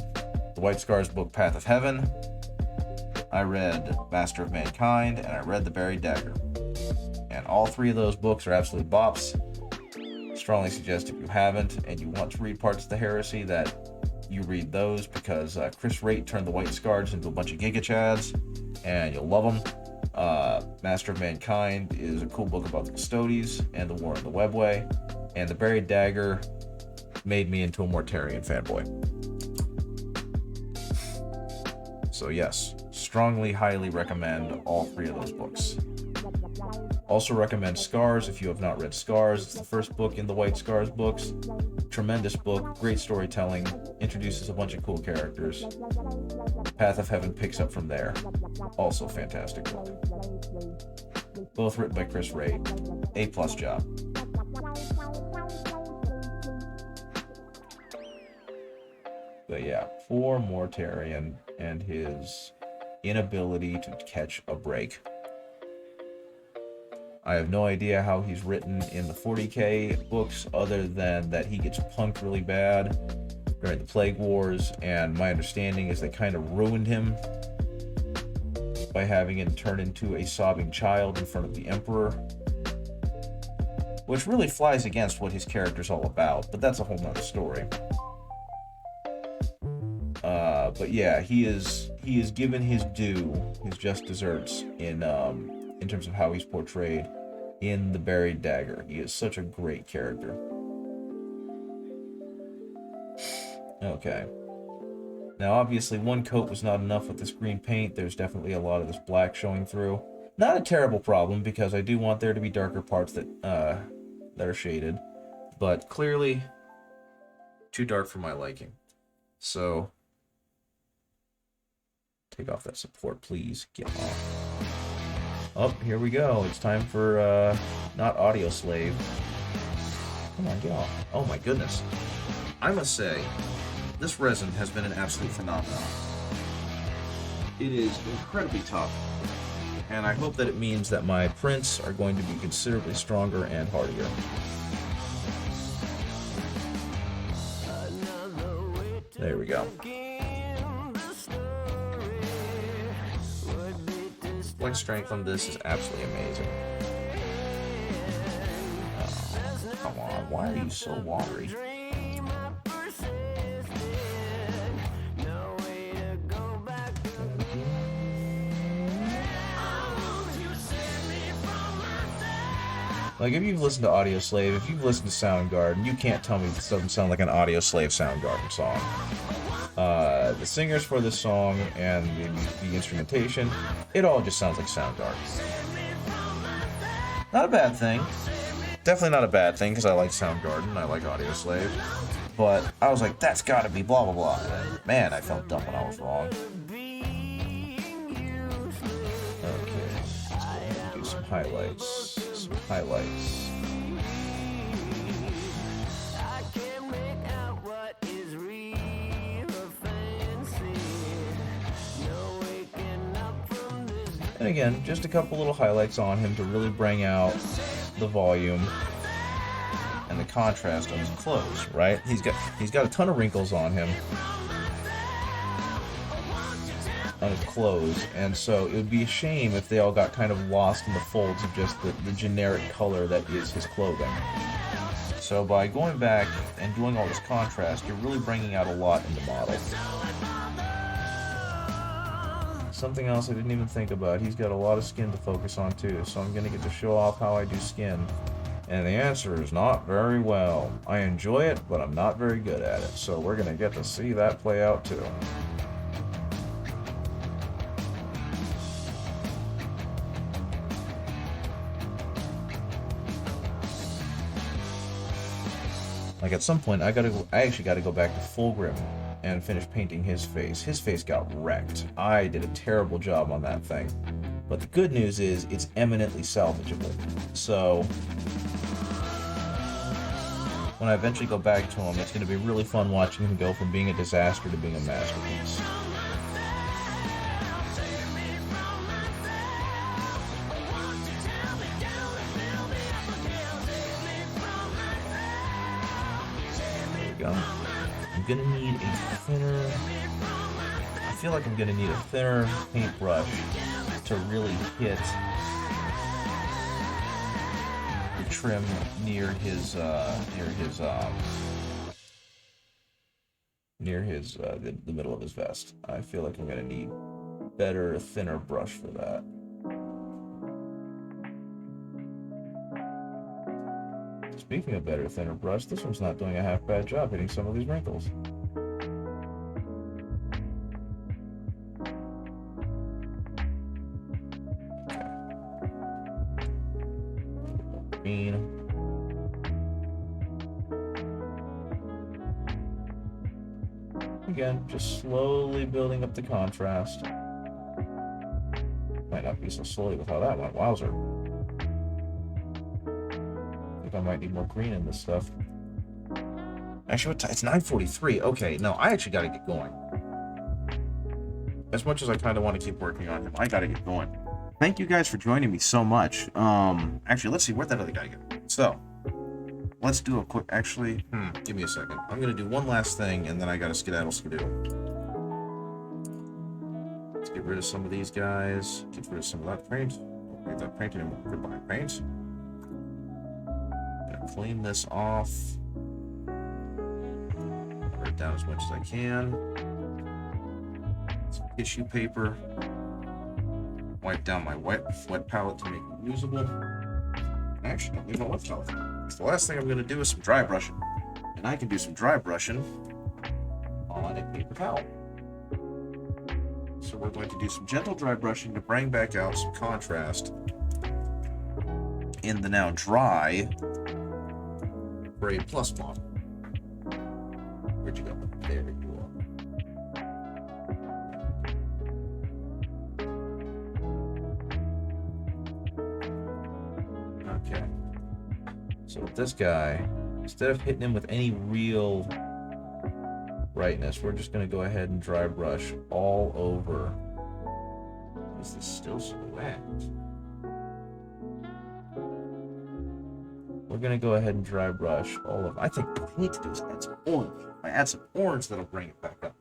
the White Scars book, Path of Heaven. I read Master of Mankind, and I read The Buried Dagger. And all three of those books are absolute bops. Strongly suggest if you haven't and you want to read parts of the Heresy that you read those, because Chris Raitt turned the White Scars into a bunch of Giga Chads, and you'll love them. Master of Mankind is a cool book about the Custodes and the War in the Webway, and The Buried Dagger made me into a Mortarion fanboy. So yes, strongly, highly recommend all three of those books. Also recommend Scars if you have not read Scars. It's the first book in the White Scars books. Tremendous book, great storytelling, introduces a bunch of cool characters. Path of Heaven picks up from there. Also fantastic book. Both written by Chris Raitt. A+ job. But yeah, poor Mortarion and his inability to catch a break. I have no idea how he's written in the 40K books other than that he gets punked really bad during the Plague Wars, and my understanding is they kind of ruined him by having him turn into a sobbing child in front of the Emperor, which really flies against what his character's all about, but that's a whole nother story. But yeah, he is given his due, his just desserts in terms of how he's portrayed in The Buried Dagger. He is such a great character. Okay. Now, obviously, one coat was not enough with this green paint. There's definitely a lot of this black showing through. Not a terrible problem, because I do want there to be darker parts that are shaded. But clearly, too dark for my liking. So, take off that support, please. Get off. Oh, here we go. It's time for, not Audio Slave. Come on, get off. Oh my goodness. I must say, this resin has been an absolute phenomenon. It is incredibly tough, and I hope that it means that my prints are going to be considerably stronger and hardier. There we go. Point strength on this is absolutely amazing. Come on, why are you so watery? Like, if you've listened to Audioslave, if you've listened to Soundgarden, you can't tell me this doesn't sound like an Audioslave Soundgarden song. The singers for this song and the instrumentation, it all just sounds like Soundgarden. Not a bad thing. Definitely not a bad thing, because I like Soundgarden, I like Audioslave. But I was like, that's gotta be blah blah blah. And man, I felt dumb when I was wrong. Okay, let's go ahead and do some highlights. And again, just a couple little highlights on him to really bring out the volume and the contrast of his clothes, right? He's got a ton of wrinkles on him. On his clothes, and so it would be a shame if they all got kind of lost in the folds of just the generic color that is his clothing. So by going back and doing all this contrast, you're really bringing out a lot in the model. Something else I didn't even think about, he's got a lot of skin to focus on too, so I'm going to get to show off how I do skin. And the answer is not very well. I enjoy it, but I'm not very good at it, so we're going to get to see that play out too. Like, at some point, I actually got to go back to Fulgrim and finish painting his face. His face got wrecked. I did a terrible job on that thing. But the good news is, it's eminently salvageable. So, when I eventually go back to him, it's going to be really fun watching him go from being a disaster to being a masterpiece. I'm gonna need a thinner. I feel like I'm gonna need a thinner paintbrush to really hit the trim near his the middle of his vest. I feel like I'm gonna need better, thinner brush for that. Speaking of better, thinner brush, this one's not doing a half bad job hitting some of these wrinkles. Okay. Green. Again, just slowly building up the contrast. Might not be so slowly with how that went. Wowzer. I might need more green in this stuff. Actually, it's 9:43. Okay, no, I actually got to get going. As much as I kind of want to keep working on him, I got to get going. Thank you guys for joining me so much. Actually, let's see, where'd that other guy go? So, let's do a quick, actually, give me a second. I'm going to do one last thing, and then I got to skedaddle. Let's get rid of some of these guys. Get rid of some of that paint. Get that paint and goodbye paint. Clean this off. Cover it down as much as I can. Some tissue paper. Wipe down my wet palette to make it usable. Actually, don't leave my wet palette. So the last thing I'm going to do is some dry brushing. And I can do some dry brushing on a paper towel. So we're going to do some gentle dry brushing to bring back out some contrast in the now dry Grade Plus model. Where'd you go? There you are. Okay. So with this guy, instead of hitting him with any real brightness, we're just going to go ahead and dry brush all over. Is this still so wet? we're gonna go ahead and dry brush all of. I think what we need to do is add some orange. If I add some orange, that'll bring it back up.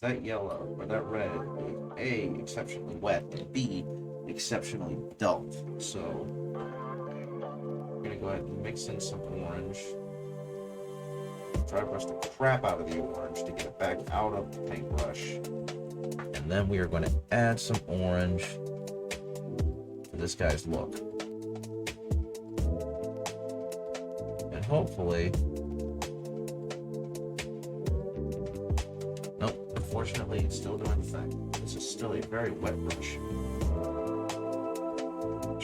That yellow or that red is A, exceptionally wet, and B, exceptionally dull. So we're gonna go ahead and mix in some orange. Dry brush the crap out of the orange to get it back out of the paintbrush. And then we are going to add some orange to this guy's look. And hopefully... Nope, unfortunately it's still doing the thing. This is still a very wet brush.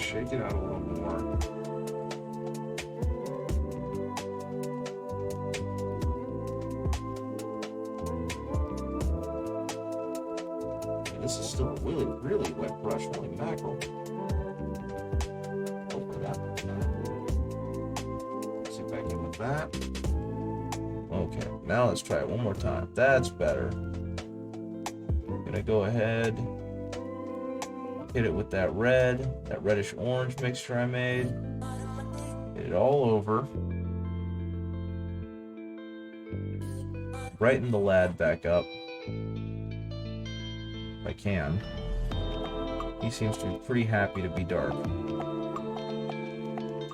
Shake it out a little more. This is still a really, really wet brush. Holy mackerel. Hopefully that one's not. Sit back in with that. Okay, now let's try it one more time. That's better. I'm gonna go ahead, hit it with that red, that reddish orange mixture I made. Hit it all over. Brighten the lad back up. If I can. He seems to be pretty happy to be dark.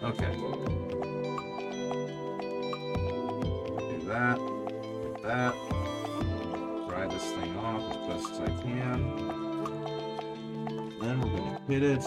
Okay. Do that. Get that. Dry this thing off as best as I can. Then we're going to hit it